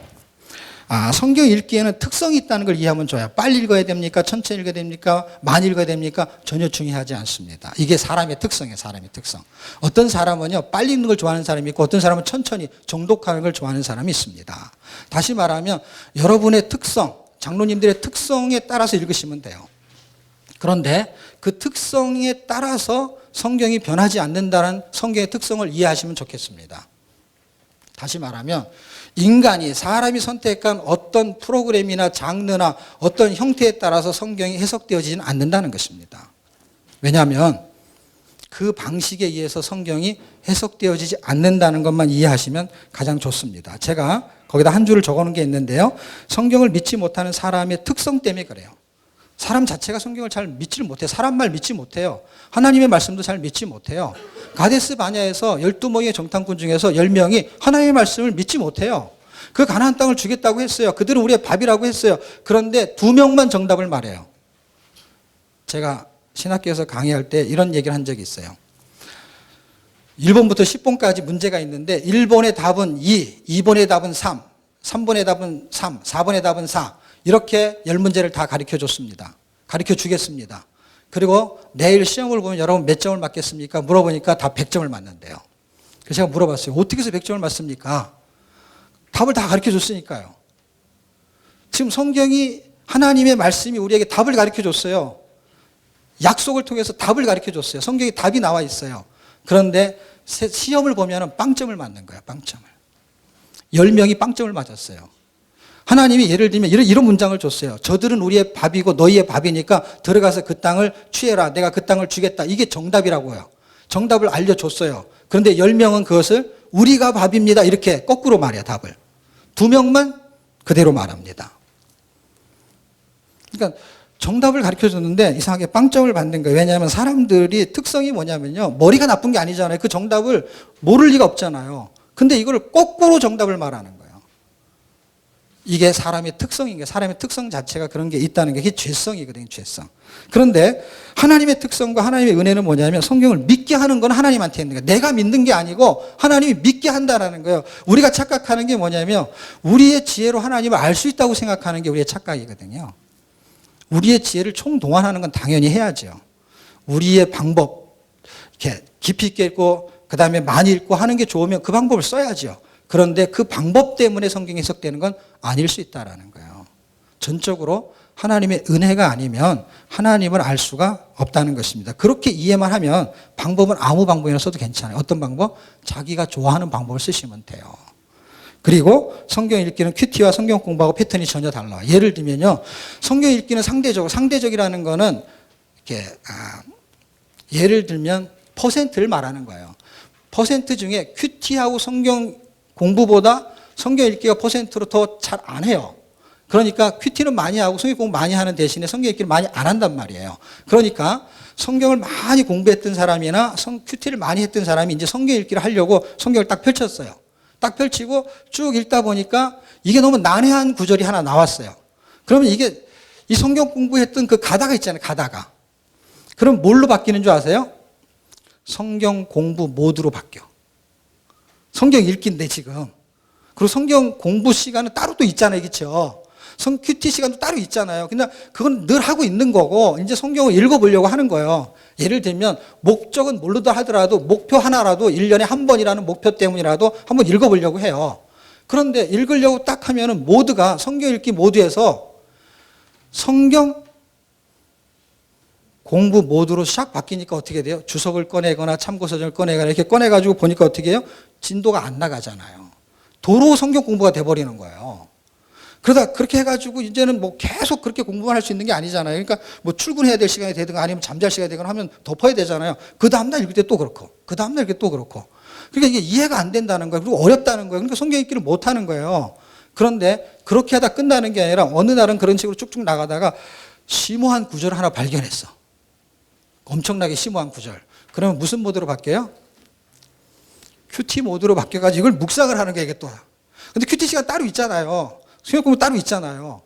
성경 읽기에는 특성이 있다는 걸 이해하면 좋아요. 빨리 읽어야 됩니까? 천천히 읽어야 됩니까? 많이 읽어야 됩니까? 전혀 중요하지 않습니다. 이게 사람의 특성이에요. 사람의 특성. 어떤 사람은요, 빨리 읽는 걸 좋아하는 사람이 있고 어떤 사람은 천천히 정독하는 걸 좋아하는 사람이 있습니다. 다시 말하면 여러분의 특성, 장로님들의 특성에 따라서 읽으시면 돼요. 그런데 그 특성에 따라서 성경이 변하지 않는다는 성경의 특성을 이해하시면 좋겠습니다. 다시 말하면 사람이 선택한 어떤 프로그램이나 장르나 어떤 형태에 따라서 성경이 해석되어지지는 않는다는 것입니다. 왜냐하면 그 방식에 의해서 성경이 해석되어지지 않는다는 것만 이해하시면 가장 좋습니다. 제가 거기다 한 줄을 적어놓은 게 있는데요. 성경을 믿지 못하는 사람의 특성 때문에 그래요. 사람 자체가 성경을 잘 믿지를 못해요. 사람 말 믿지 못해요. 하나님의 말씀도 잘 믿지 못해요. 가데스 바냐에서 12명의 정탐꾼 중에서 10명이 하나님의 말씀을 믿지 못해요. 그 가나안 땅을 주겠다고 했어요. 그들은 우리의 밥이라고 했어요. 그런데 2명만 정답을 말해요. 제가 신학교에서 강의할 때 이런 얘기를 한 적이 있어요. 1번부터 10번까지 문제가 있는데 1번의 답은 2, 2번의 답은 3, 3번의 답은 3, 4번의 답은 4 이렇게 10문제를 다 가르쳐 줬습니다. 가르쳐 주겠습니다. 그리고 내일 시험을 보면 여러분 몇 점을 맞겠습니까? 물어보니까 다 100점을 맞는데요. 그래서 제가 물어봤어요. 어떻게 해서 100점을 맞습니까? 답을 다 가르쳐 줬으니까요. 지금 성경이 하나님의 말씀이 우리에게 답을 가르쳐 줬어요. 약속을 통해서 답을 가르쳐 줬어요. 성경에 답이 나와 있어요. 그런데 시험을 보면 빵점을 맞는 거예요. 빵점을. 10명이 빵점을 맞았어요. 하나님이 예를 들면 이런 문장을 줬어요. 저들은 우리의 밥이고 너희의 밥이니까 들어가서 그 땅을 취해라. 내가 그 땅을 주겠다. 이게 정답이라고요. 정답을 알려줬어요. 그런데 10명은 그것을 우리가 밥입니다. 이렇게 거꾸로 말해요. 답을. 2명만 그대로 말합니다. 그러니까 정답을 가르쳐줬는데 이상하게 빵점을 받는 거예요. 왜냐하면 사람들이 특성이 뭐냐면요. 머리가 나쁜 게 아니잖아요. 그 정답을 모를 리가 없잖아요. 근데 이걸 거꾸로 정답을 말하는 거예요. 이게 사람의 특성인 게 사람의 특성 자체가 그런 게 있다는 게 그게 죄성이거든요. 죄성. 그런데 하나님의 특성과 하나님의 은혜는 뭐냐면 성경을 믿게 하는 건 하나님한테 있는 거예요. 내가 믿는 게 아니고 하나님이 믿게 한다는 거예요. 우리가 착각하는 게 뭐냐면 우리의 지혜로 하나님을 알 수 있다고 생각하는 게 우리의 착각이거든요. 우리의 지혜를 총동원하는 건 당연히 해야죠. 우리의 방법, 이렇게 깊이 있게 읽고 그 다음에 많이 읽고 하는 게 좋으면 그 방법을 써야죠. 그런데 그 방법 때문에 성경이 해석되는 건 아닐 수 있다는 거예요. 전적으로 하나님의 은혜가 아니면 하나님을 알 수가 없다는 것입니다. 그렇게 이해만 하면 방법은 아무 방법이나 써도 괜찮아요. 어떤 방법? 자기가 좋아하는 방법을 쓰시면 돼요. 그리고 성경 읽기는 큐티와 성경 공부하고 패턴이 전혀 달라요. 예를 들면요. 성경 읽기는 상대적이라는 거는 이렇게 예를 들면 퍼센트를 말하는 거예요. 퍼센트 중에 큐티하고 성경 공부보다 성경 읽기가 퍼센트로 더 잘 안 해요. 그러니까 큐티는 많이 하고 성경 공부 많이 하는 대신에 성경 읽기를 많이 안 한단 말이에요. 그러니까 성경을 많이 공부했던 사람이나 큐티를 많이 했던 사람이 이제 성경 읽기를 하려고 성경을 딱 펼쳤어요. 딱 펼치고 쭉 읽다 보니까 이게 너무 난해한 구절이 하나 나왔어요. 그러면 이게 이 성경 공부했던 그 가다가 있잖아요. 가다가. 그럼 뭘로 바뀌는 줄 아세요? 성경 공부 모드로 바뀌어. 성경 읽기인데 지금. 그리고 성경 공부 시간은 따로 또 있잖아요. 그렇죠? 큐티 시간도 따로 있잖아요. 근데 그건 늘 하고 있는 거고 이제 성경을 읽어보려고 하는 거예요. 예를 들면 목적은 모르다 하더라도 목표 하나라도 1년에 한 번이라는 목표 때문이라도 한번 읽어보려고 해요. 그런데 읽으려고 딱 하면은 모드가 성경 읽기 모드에서 성경 공부 모드로 샥 바뀌니까 어떻게 돼요? 주석을 꺼내거나 참고서적을 꺼내거나 이렇게 꺼내가지고 보니까 어떻게 해요? 진도가 안 나가잖아요. 도로 성경 공부가 돼버리는 거예요. 그러다 그렇게 해가지고 이제는 뭐 계속 그렇게 공부만 할 수 있는 게 아니잖아요. 그러니까 뭐 출근해야 될 시간이 되든가 아니면 잠잘 시간이 되거나 하면 덮어야 되잖아요. 그 다음날 읽을 때 또 그렇고, 그 다음날 읽을 때 또 그렇고. 그러니까 이게 이해가 안 된다는 거예요. 그리고 어렵다는 거예요. 그러니까 성경 읽기를 못 하는 거예요. 그런데 그렇게 하다 끝나는 게 아니라 어느 날은 그런 식으로 쭉쭉 나가다가 심오한 구절을 하나 발견했어. 엄청나게 심오한 구절. 그러면 무슨 모드로 바뀌어요? 큐티 모드로 바뀌어가지고 이걸 묵상을 하는 게 이게 또. 근데 큐티 시간 따로 있잖아요. 성경 공부 따로 있잖아요.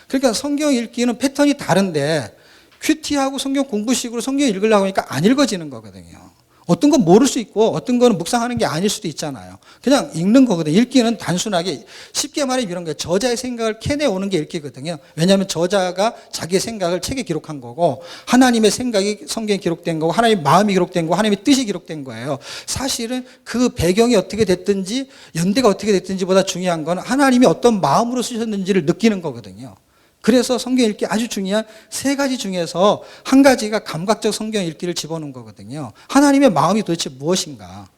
그러니까 성경 읽기는 패턴이 다른데 큐티하고 성경 공부식으로 성경 읽으려고 하니까 안 읽어지는 거거든요. 어떤 건 모를 수 있고 어떤 거는 묵상하는 게 아닐 수도 있잖아요. 그냥 읽는 거거든요. 읽기는 단순하게 쉽게 말하면 이런 거예요. 저자의 생각을 캐내오는 게 읽기거든요. 왜냐하면 저자가 자기의 생각을 책에 기록한 거고 하나님의 생각이 성경에 기록된 거고 하나님의 마음이 기록된 거고 하나님의 뜻이 기록된 거예요. 사실은 그 배경이 어떻게 됐든지 연대가 어떻게 됐든지보다 중요한 건 하나님이 어떤 마음으로 쓰셨는지를 느끼는 거거든요. 그래서 성경 읽기 아주 중요한 세 가지 중에서 한 가지가 감각적 성경 읽기를 집어넣은 거거든요. 하나님의 마음이 도대체 무엇인가,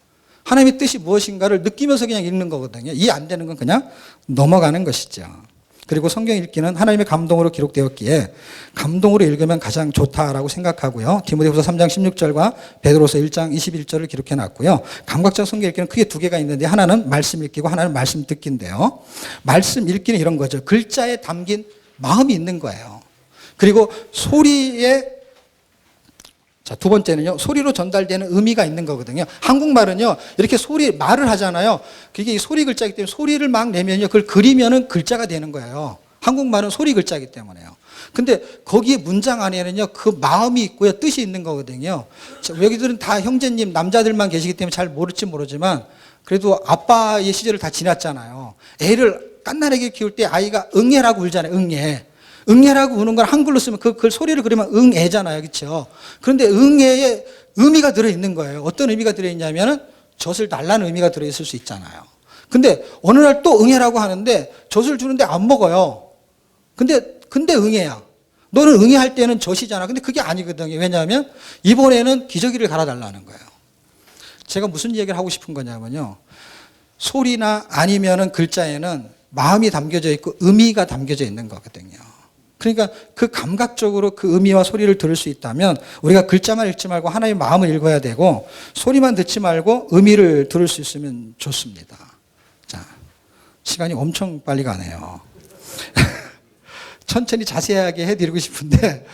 하나님의 뜻이 무엇인가를 느끼면서 그냥 읽는 거거든요. 이해 안 되는 건 그냥 넘어가는 것이죠. 그리고 성경 읽기는 하나님의 감동으로 기록되었기에 감동으로 읽으면 가장 좋다라고 생각하고요. 디모데후서 3장 16절과 베드로서 1장 21절을 기록해 놨고요. 감각적 성경 읽기는 크게 두 개가 있는데 하나는 말씀 읽기고 하나는 말씀 듣기인데요. 말씀 읽기는 이런 거죠. 글자에 담긴 마음이 있는 거예요. 그리고 소리에 자, 두 번째는요, 소리로 전달되는 의미가 있는 거거든요. 한국말은요, 이렇게 말을 하잖아요. 그게 이 소리 글자이기 때문에 소리를 막 내면요, 그걸 그리면은 글자가 되는 거예요. 한국말은 소리 글자이기 때문에요. 근데 거기에 문장 안에는요, 그 마음이 있고요, 뜻이 있는 거거든요. 자, 여기들은 다 형제님, 남자들만 계시기 때문에 잘 모를지 모르지만, 그래도 아빠의 시절을 다 지났잖아요. 애를 깐난하게 키울 때 아이가 응애라고 울잖아요, 응애. 응애라고 우는 걸 한글로 쓰면 그 소리를 그리면 응애잖아요. 그렇죠? 그런데 응애에 의미가 들어있는 거예요. 어떤 의미가 들어있냐면은 젖을 달라는 의미가 들어있을 수 있잖아요. 근데 어느 날 또 응애라고 하는데 젖을 주는데 안 먹어요. 근데 응애야. 너는 응애할 때는 젖이잖아. 근데 그게 아니거든요. 왜냐하면 이번에는 기저귀를 갈아달라는 거예요. 제가 무슨 얘기를 하고 싶은 거냐면요. 소리나 아니면은 글자에는 마음이 담겨져 있고 의미가 담겨져 있는 거거든요. 그러니까 그 감각적으로 그 의미와 소리를 들을 수 있다면 우리가 글자만 읽지 말고 하나의 마음을 읽어야 되고 소리만 듣지 말고 의미를 들을 수 있으면 좋습니다. 자, 시간이 엄청 빨리 가네요. 천천히 자세하게 해드리고 싶은데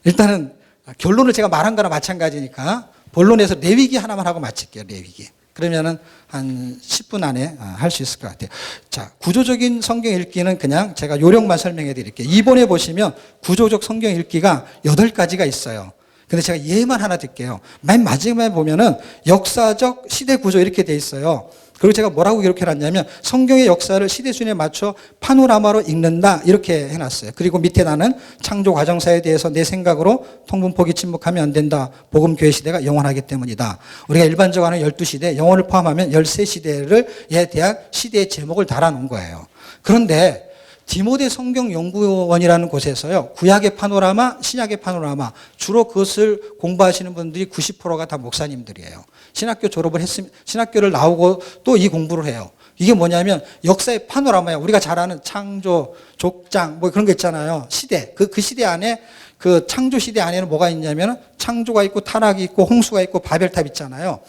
일단은 결론을 제가 말한 거나 마찬가지니까 본론에서 레위기 하나만 하고 마칠게요. 레위기. 그러면은 한 10분 안에 할 수 있을 것 같아요. 자, 구조적인 성경 읽기는 그냥 제가 요령만 설명해 드릴게요. 2번에 보시면 구조적 성경 읽기가 8가지가 있어요. 근데 제가 예만 하나 드릴게요. 맨 마지막에 보면은 역사적 시대 구조 이렇게 돼 있어요. 그리고 제가 뭐라고 기록해 놨냐면 성경의 역사를 시대 순위에 맞춰 파노라마로 읽는다 이렇게 해놨어요. 그리고 밑에 나는 창조 과정사에 대해서 내 생각으로 통분포기 침묵하면 안 된다. 복음교회 시대가 영원하기 때문이다. 우리가 일반적으로 하는 12시대, 영혼을 포함하면 13시대에 대한 시대의 제목을 달아놓은 거예요. 그런데 디모데 성경연구원이라는 곳에서요, 구약의 파노라마, 신약의 파노라마, 주로 그것을 공부하시는 분들이 90%가 다 목사님들이에요. 신학교 졸업을 했으면, 신학교를 나오고 또 이 공부를 해요. 이게 뭐냐면 역사의 파노라마예요. 우리가 잘 아는 창조, 족장, 뭐 그런 거 있잖아요. 시대. 그 시대 안에, 그 창조 시대 안에는 뭐가 있냐면 창조가 있고 타락이 있고 홍수가 있고 바벨탑 있잖아요.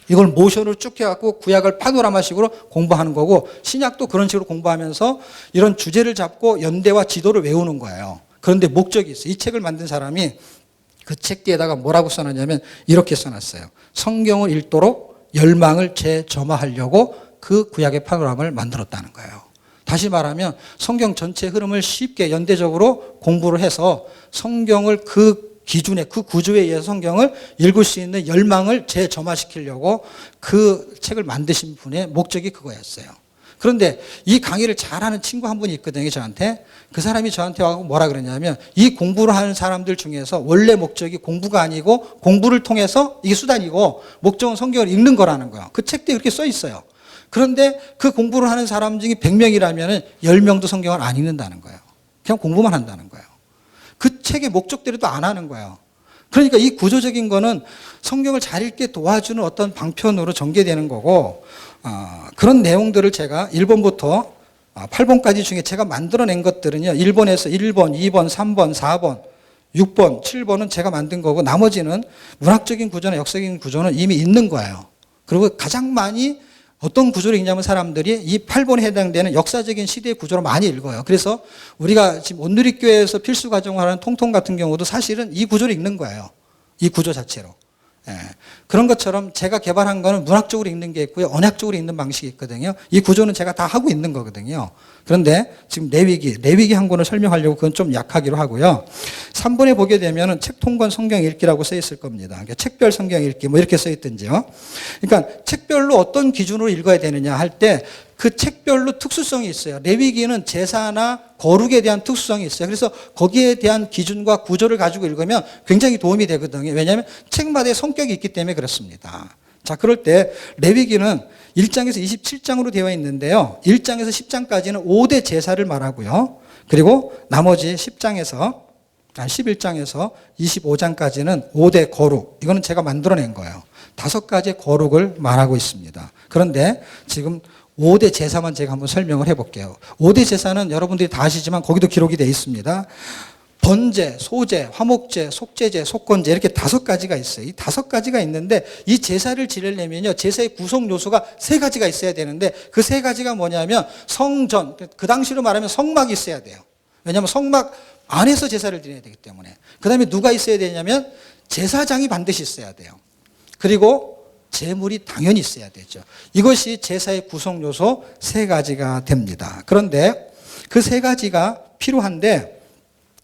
이걸 모션으로 쭉 해갖고 구약을 파노라마식으로 공부하는 거고 신약도 그런 식으로 공부하면서 이런 주제를 잡고 연대와 지도를 외우는 거예요. 그런데 목적이 있어요. 이 책을 만든 사람이 그 책 뒤에다가 뭐라고 써놨냐면 이렇게 써놨어요. 성경을 읽도록 열망을 재점화하려고 그 구약의 파노라마를 만들었다는 거예요. 다시 말하면 성경 전체 흐름을 쉽게 연대적으로 공부를 해서 성경을 그 기준에 그 구조에 의해서 성경을 읽을 수 있는 열망을 재점화시키려고 그 책을 만드신 분의 목적이 그거였어요. 그런데 이 강의를 잘하는 친구 한 분이 있거든요, 저한테. 그 사람이 저한테 와서 뭐라 그러냐면 이 공부를 하는 사람들 중에서 원래 목적이 공부가 아니고 공부를 통해서 이게 수단이고 목적은 성경을 읽는 거라는 거예요. 그 책도 이렇게 써 있어요. 그런데 그 공부를 하는 사람 중에 100명이라면 10명도 성경을 안 읽는다는 거예요. 그냥 공부만 한다는 거예요. 그 책의 목적대로도 안 하는 거예요. 그러니까 이 구조적인 거는 성경을 잘 읽게 도와주는 어떤 방편으로 전개되는 거고 그런 내용들을 제가 1번부터 8번까지 중에 제가 만들어낸 것들은요. 1번에서 1번, 2번, 3번, 4번, 6번, 7번은 제가 만든 거고 나머지는 문학적인 구조나 역사적인 구조는 이미 있는 거예요. 그리고 가장 많이 어떤 구조를 읽냐면 사람들이 이 8번에 해당되는 역사적인 시대의 구조로 많이 읽어요. 그래서 우리가 지금 온누리교회에서 필수 과정을 하는 통통 같은 경우도 사실은 이 구조를 읽는 거예요. 이 구조 자체로. 예. 그런 것처럼 제가 개발한 거는 문학적으로 읽는 게 있고요. 언약적으로 읽는 방식이 있거든요. 이 구조는 제가 다 하고 있는 거거든요. 그런데 지금 레위기 한 권을 설명하려고 그건 좀 약하기로 하고요. 3번에 보게 되면은 책 통권 성경 읽기라고 써 있을 겁니다. 그러니까 책별 성경 읽기 뭐 이렇게 써 있든지요. 그러니까 책별로 어떤 기준으로 읽어야 되느냐 할 때 그 책별로 특수성이 있어요. 레위기는 제사나 거룩에 대한 특수성이 있어요. 그래서 거기에 대한 기준과 구조를 가지고 읽으면 굉장히 도움이 되거든요. 왜냐하면 책마다의 성격이 있기 때문에 그렇습니다. 자, 그럴 때 레위기는 1장에서 27장으로 되어 있는데요. 1장에서 10장까지는 5대 제사를 말하고요. 그리고 나머지 11장에서 25장까지는 5대 거룩. 이거는 제가 만들어낸 거예요. 5가지의 거룩을 말하고 있습니다. 그런데 지금 5대 제사만 제가 한번 설명을 해볼게요. 5대 제사는 여러분들이 다 아시지만 거기도 기록이 되어 있습니다. 번제, 소제, 화목제, 속제제, 속건제 이렇게 5가지가 있어요. 이 5가지가 있는데 이 제사를 지내려면요. 제사의 구성 요소가 3가지가 있어야 되는데 그 3가지가 뭐냐면 성전, 그 당시로 말하면 성막이 있어야 돼요. 왜냐하면 성막 안에서 제사를 드려야 되기 때문에. 그 다음에 누가 있어야 되냐면 제사장이 반드시 있어야 돼요. 그리고 제물이 당연히 있어야 되죠. 이것이 제사의 구성 요소 3가지가 됩니다. 그런데 그 3가지가 필요한데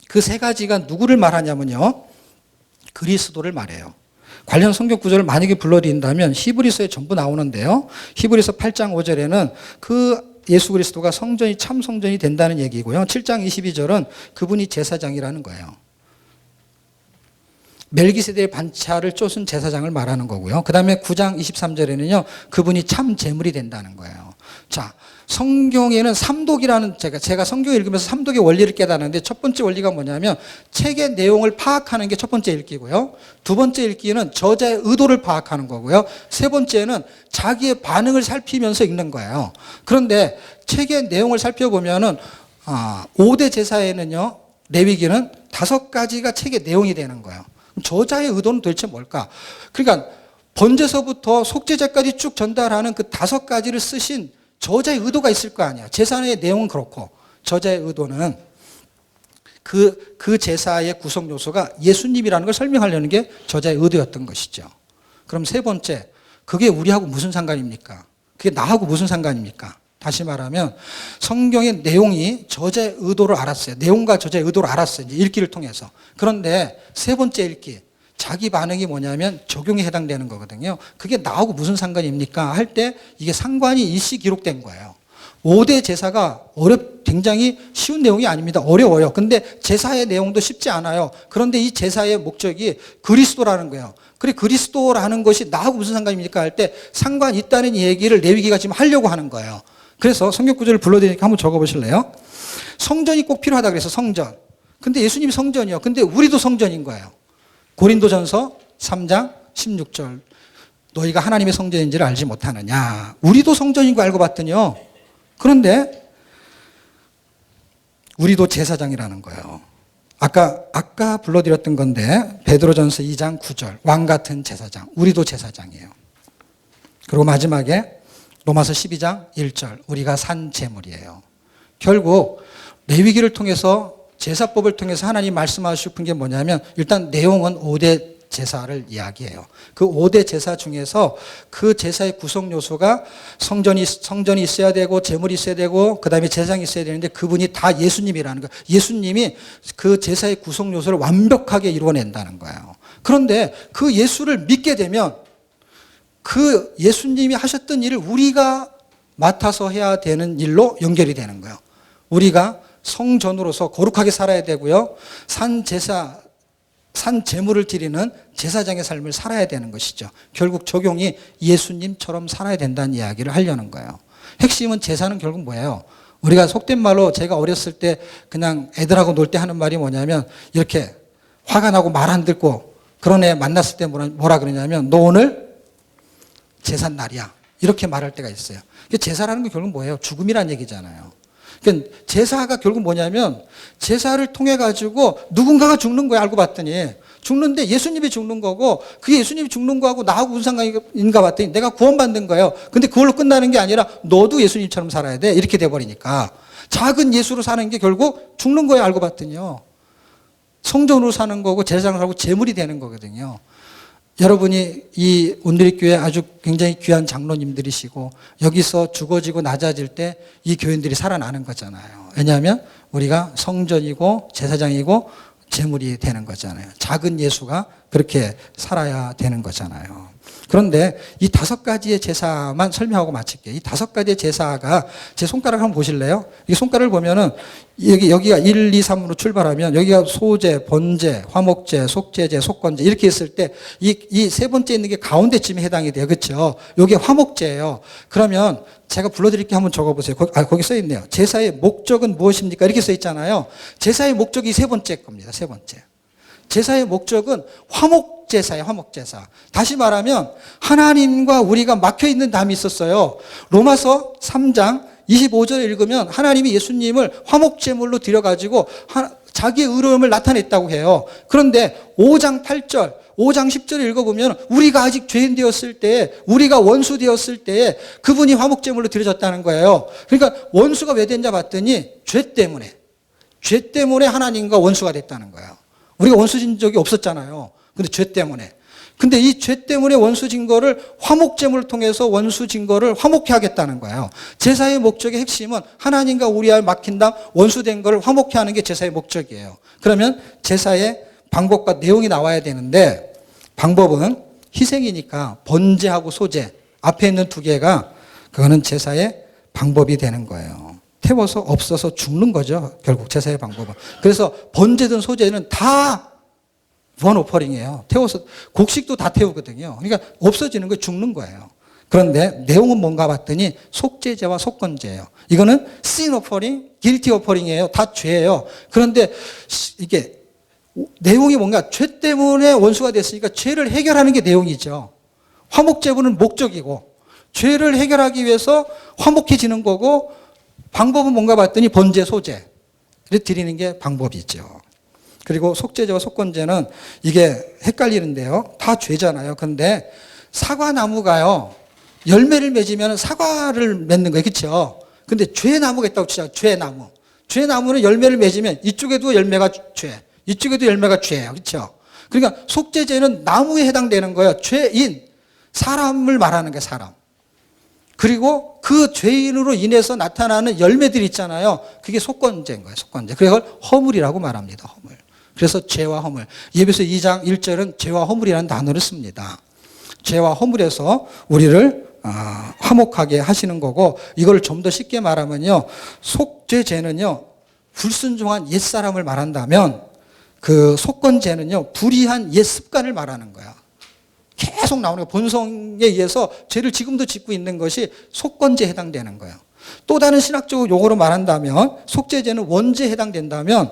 그 3가지가 누구를 말하냐면요. 그리스도를 말해요. 관련 성경 구절을 만약에 불러드린다면 히브리서에 전부 나오는데요. 히브리서 8장 5절에는 그 예수 그리스도가 성전이 참 성전이 된다는 얘기고요. 7장 22절은 그분이 제사장이라는 거예요. 멜기세덱의 반차를 쫓은 제사장을 말하는 거고요. 그 다음에 9장 23절에는요. 그분이 참 제물이 된다는 거예요. 자, 성경에는 삼독이라는 제가 성경을 읽으면서 삼독의 원리를 깨달았는데 첫 번째 원리가 뭐냐면 책의 내용을 파악하는 게 첫 번째 읽기고요. 두 번째 읽기는 저자의 의도를 파악하는 거고요. 세 번째는 자기의 반응을 살피면서 읽는 거예요. 그런데 책의 내용을 살펴보면은 5대 제사에는요. 레위기는 5가지가 책의 내용이 되는 거예요. 저자의 의도는 도대체 뭘까? 그러니까 번제서부터 속죄제까지 쭉 전달하는 그 5가지를 쓰신 저자의 의도가 있을 거 아니야. 제사의 내용은 그렇고 저자의 의도는 그 제사의 구성 요소가 예수님이라는 걸 설명하려는 게 저자의 의도였던 것이죠. 그럼 세 번째, 그게 우리하고 무슨 상관입니까? 그게 나하고 무슨 상관입니까? 다시 말하면 성경의 내용이 저자의 의도를 알았어요. 내용과 저자의 의도를 알았어요. 이제 읽기를 통해서. 그런데 세 번째 읽기, 자기 반응이 뭐냐면 적용에 해당되는 거거든요. 그게 나하고 무슨 상관입니까? 할 때 이게 상관이 일시 기록된 거예요. 5대 제사가 굉장히 쉬운 내용이 아닙니다. 어려워요. 근데 제사의 내용도 쉽지 않아요. 그런데 이 제사의 목적이 그리스도라는 거예요. 그래, 그리스도라는 것이 나하고 무슨 상관입니까? 할 때 상관이 있다는 얘기를 레위기가 지금 하려고 하는 거예요. 그래서 성경 구절을 불러드리니까 한번 적어보실래요? 성전이 꼭 필요하다 그래서 성전. 근데 예수님이 성전이요. 근데 우리도 성전인 거예요. 고린도전서 3장 16절. 너희가 하나님의 성전인지를 알지 못하느냐. 우리도 성전인 거 알고 봤더니요. 그런데 우리도 제사장이라는 거예요. 아까 불러드렸던 건데 베드로전서 2장 9절. 왕 같은 제사장. 우리도 제사장이에요. 그리고 마지막에 로마서 12장 1절. 우리가 산 제물이에요. 결국 레위기를 통해서 제사법을 통해서 하나님 말씀하시고 싶은 게 뭐냐면 일단 내용은 5대 제사를 이야기해요. 그 5대 제사 중에서 그 제사의 구성 요소가 성전이 있어야 되고 제물이 있어야 되고 그다음에 제사장이 있어야 되는데 그분이 다 예수님이라는 거예요. 예수님이 그 제사의 구성 요소를 완벽하게 이루어낸다는 거예요. 그런데 그 예수를 믿게 되면 그 예수님이 하셨던 일을 우리가 맡아서 해야 되는 일로 연결이 되는 거예요. 우리가 성전으로서 거룩하게 살아야 되고요. 산 제물을 드리는 제사장의 삶을 살아야 되는 것이죠. 결국 적용이 예수님처럼 살아야 된다는 이야기를 하려는 거예요. 핵심은 제사는 결국 뭐예요? 우리가 속된 말로 제가 어렸을 때 그냥 애들하고 놀 때 하는 말이 뭐냐면 이렇게 화가 나고 말 안 듣고 그런 애 만났을 때 뭐라 그러냐면 너 오늘 제삿날이야. 이렇게 말할 때가 있어요. 제사라는 게 결국 뭐예요? 죽음이란 얘기잖아요. 그러니까 제사가 결국 뭐냐면 제사를 통해 가지고 누군가가 죽는 거야 알고 봤더니 죽는데 예수님이 죽는 거고 그 예수님이 죽는 거하고 나하고 무슨 상관인가 봤더니 내가 구원받는 거예요. 근데 그걸로 끝나는 게 아니라 너도 예수님처럼 살아야 돼 이렇게 돼버리니까 작은 예수로 사는 게 결국 죽는 거예요 알고 봤더니요. 성전으로 사는 거고 제사장으로 살고 제물이 되는 거거든요. 여러분이 이 온누리교회 아주 굉장히 귀한 장로님들이시고 여기서 죽어지고 낮아질 때 이 교인들이 살아나는 거잖아요. 왜냐하면 우리가 성전이고 제사장이고 제물이 되는 거잖아요. 작은 예수가 그렇게 살아야 되는 거잖아요. 그런데 이 5가지의 제사만 설명하고 마칠게요. 이 5가지의 제사가 제 손가락 한번 보실래요? 이 손가락을 보면은 여기가 1, 2, 3으로 출발하면 여기가 소제, 번제, 화목제, 속제제, 속건제 이렇게 있을 때 이 세 번째 있는 게 가운데쯤에 해당이 돼요. 그렇죠? 이게 화목제예요. 그러면 제가 불러드릴게 한번 적어보세요. 거기 써 있네요. 제사의 목적은 무엇입니까? 이렇게 써 있잖아요. 제사의 목적이 세 번째 겁니다. 세 번째. 제사의 목적은 화목제사예요. 화목제사. 다시 말하면 하나님과 우리가 막혀있는 담이 있었어요. 로마서 3장 25절에 읽으면 하나님이 예수님을 화목제물로 드려가지고 자기의 의로움을 나타냈다고 해요. 그런데 5장 8절, 5장 10절을 읽어보면 우리가 아직 죄인 되었을 때에, 우리가 원수 되었을 때에 그분이 화목제물로 드려졌다는 거예요. 그러니까 원수가 왜 된자 봤더니 죄 때문에 하나님과 원수가 됐다는 거예요. 우리가 원수진 적이 없었잖아요. 근데 죄 때문에. 근데 이 죄 때문에 원수진 거를 화목제물을 통해서 원수진 거를 화목케 하겠다는 거예요. 제사의 목적의 핵심은 하나님과 우리와 막힌 담, 원수된 거를 화목케 하는 게 제사의 목적이에요. 그러면 제사의 방법과 내용이 나와야 되는데, 방법은 희생이니까 번제하고 소제, 앞에 있는 두 개가 그거는 제사의 방법이 되는 거예요. 태워서 없어서 죽는 거죠. 결국 제사의 방법은. 그래서 번제든 소제는 다 원 오퍼링이에요. 태워서 곡식도 다 태우거든요. 그러니까 없어지는 거, 죽는 거예요. 그런데 내용은 뭔가 봤더니 속죄제와 속건제예요. 이거는 sin 오퍼링, guilty 오퍼링이에요. 다 죄예요. 그런데 이게 내용이 뭔가 죄 때문에 원수가 됐으니까 죄를 해결하는 게 내용이죠. 화목제물은 목적이고 죄를 해결하기 위해서 화목해지는 거고, 방법은 뭔가 봤더니 번제, 소제를 드리는 게 방법이죠. 그리고 속죄제와 속건제는 이게 헷갈리는데요. 다 죄잖아요. 그런데 사과나무가요, 열매를 맺으면 사과를 맺는 거예요. 그렇죠? 근데 죄나무가 있다고 치자. 죄나무. 죄나무는 열매를 맺으면 이쪽에도 열매가 죄, 이쪽에도 열매가 죄예요. 그렇죠? 그러니까 속죄제는 나무에 해당되는 거예요. 죄인, 사람을 말하는 거예요. 사람. 그리고 그 죄인으로 인해서 나타나는 열매들이 있잖아요. 그게 속건제인 거예요. 속건제. 그걸 허물이라고 말합니다. 허물. 그래서 죄와 허물. 예배서 2장 1절은 죄와 허물이라는 단어를 씁니다. 죄와 허물에서 우리를 화목하게 하시는 거고, 이걸 좀 더 쉽게 말하면요, 속죄제는요 불순종한 옛사람을 말한다면, 그 속건제는요 불의한 옛 습관을 말하는 거야. 계속 나오는 거예요. 본성에 의해서 죄를 지금도 짓고 있는 것이 속건제에 해당되는 거예요. 또 다른 신학적 용어로 말한다면, 속죄제는 원죄에 해당된다면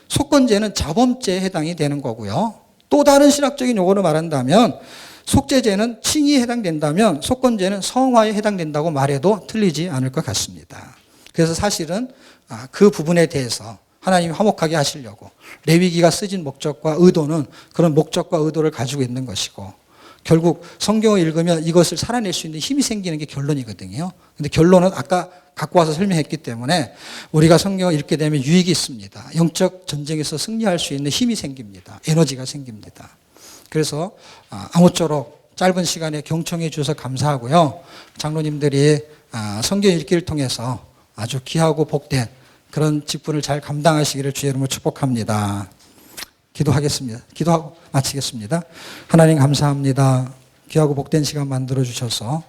속건제는 자범죄에 해당이 되는 거고요. 또 다른 신학적인 용어로 말한다면 속죄제는 칭의에 해당된다면 속건제는 성화에 해당된다고 말해도 틀리지 않을 것 같습니다. 그래서 사실은 그 부분에 대해서 하나님이 화목하게 하시려고 레위기가 쓰진 목적과 의도는 그런 목적과 의도를 가지고 있는 것이고, 결국 성경을 읽으면 이것을 살아낼 수 있는 힘이 생기는 게 결론이거든요. 근데 결론은 아까 갖고 와서 설명했기 때문에 우리가 성경을 읽게 되면 유익이 있습니다. 영적 전쟁에서 승리할 수 있는 힘이 생깁니다. 에너지가 생깁니다. 그래서 아무쪼록 짧은 시간에 경청해 주셔서 감사하고요. 장로님들이 성경 읽기를 통해서 아주 귀하고 복된 그런 직분을 잘 감당하시기를 주의 이름으로 축복합니다. 기도하겠습니다. 기도하고 마치겠습니다. 하나님 감사합니다. 귀하고 복된 시간 만들어 주셔서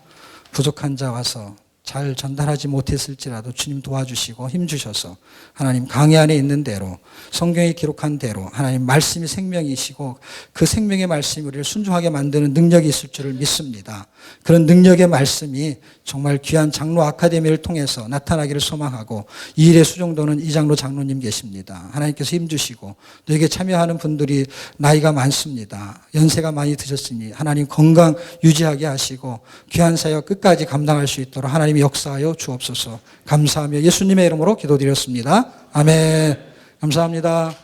부족한 자 와서 잘 전달하지 못했을지라도 주님 도와주시고 힘주셔서 하나님 강의 안에 있는 대로, 성경에 기록한 대로 하나님 말씀이 생명이시고 그 생명의 말씀이 우리를 순종하게 만드는 능력이 있을 줄을 믿습니다. 그런 능력의 말씀이 정말 귀한 장로 아카데미를 통해서 나타나기를 소망하고, 이 일의 수종도는 이장로 장로님 계십니다. 하나님께서 힘주시고 너에게 참여하는 분들이 나이가 많습니다. 연세가 많이 드셨으니 하나님 건강 유지하게 하시고 귀한 사역 끝까지 감당할 수 있도록 하나님이 역사하여 주옵소서. 감사하며 예수님의 이름으로 기도드렸습니다. 아멘. 감사합니다.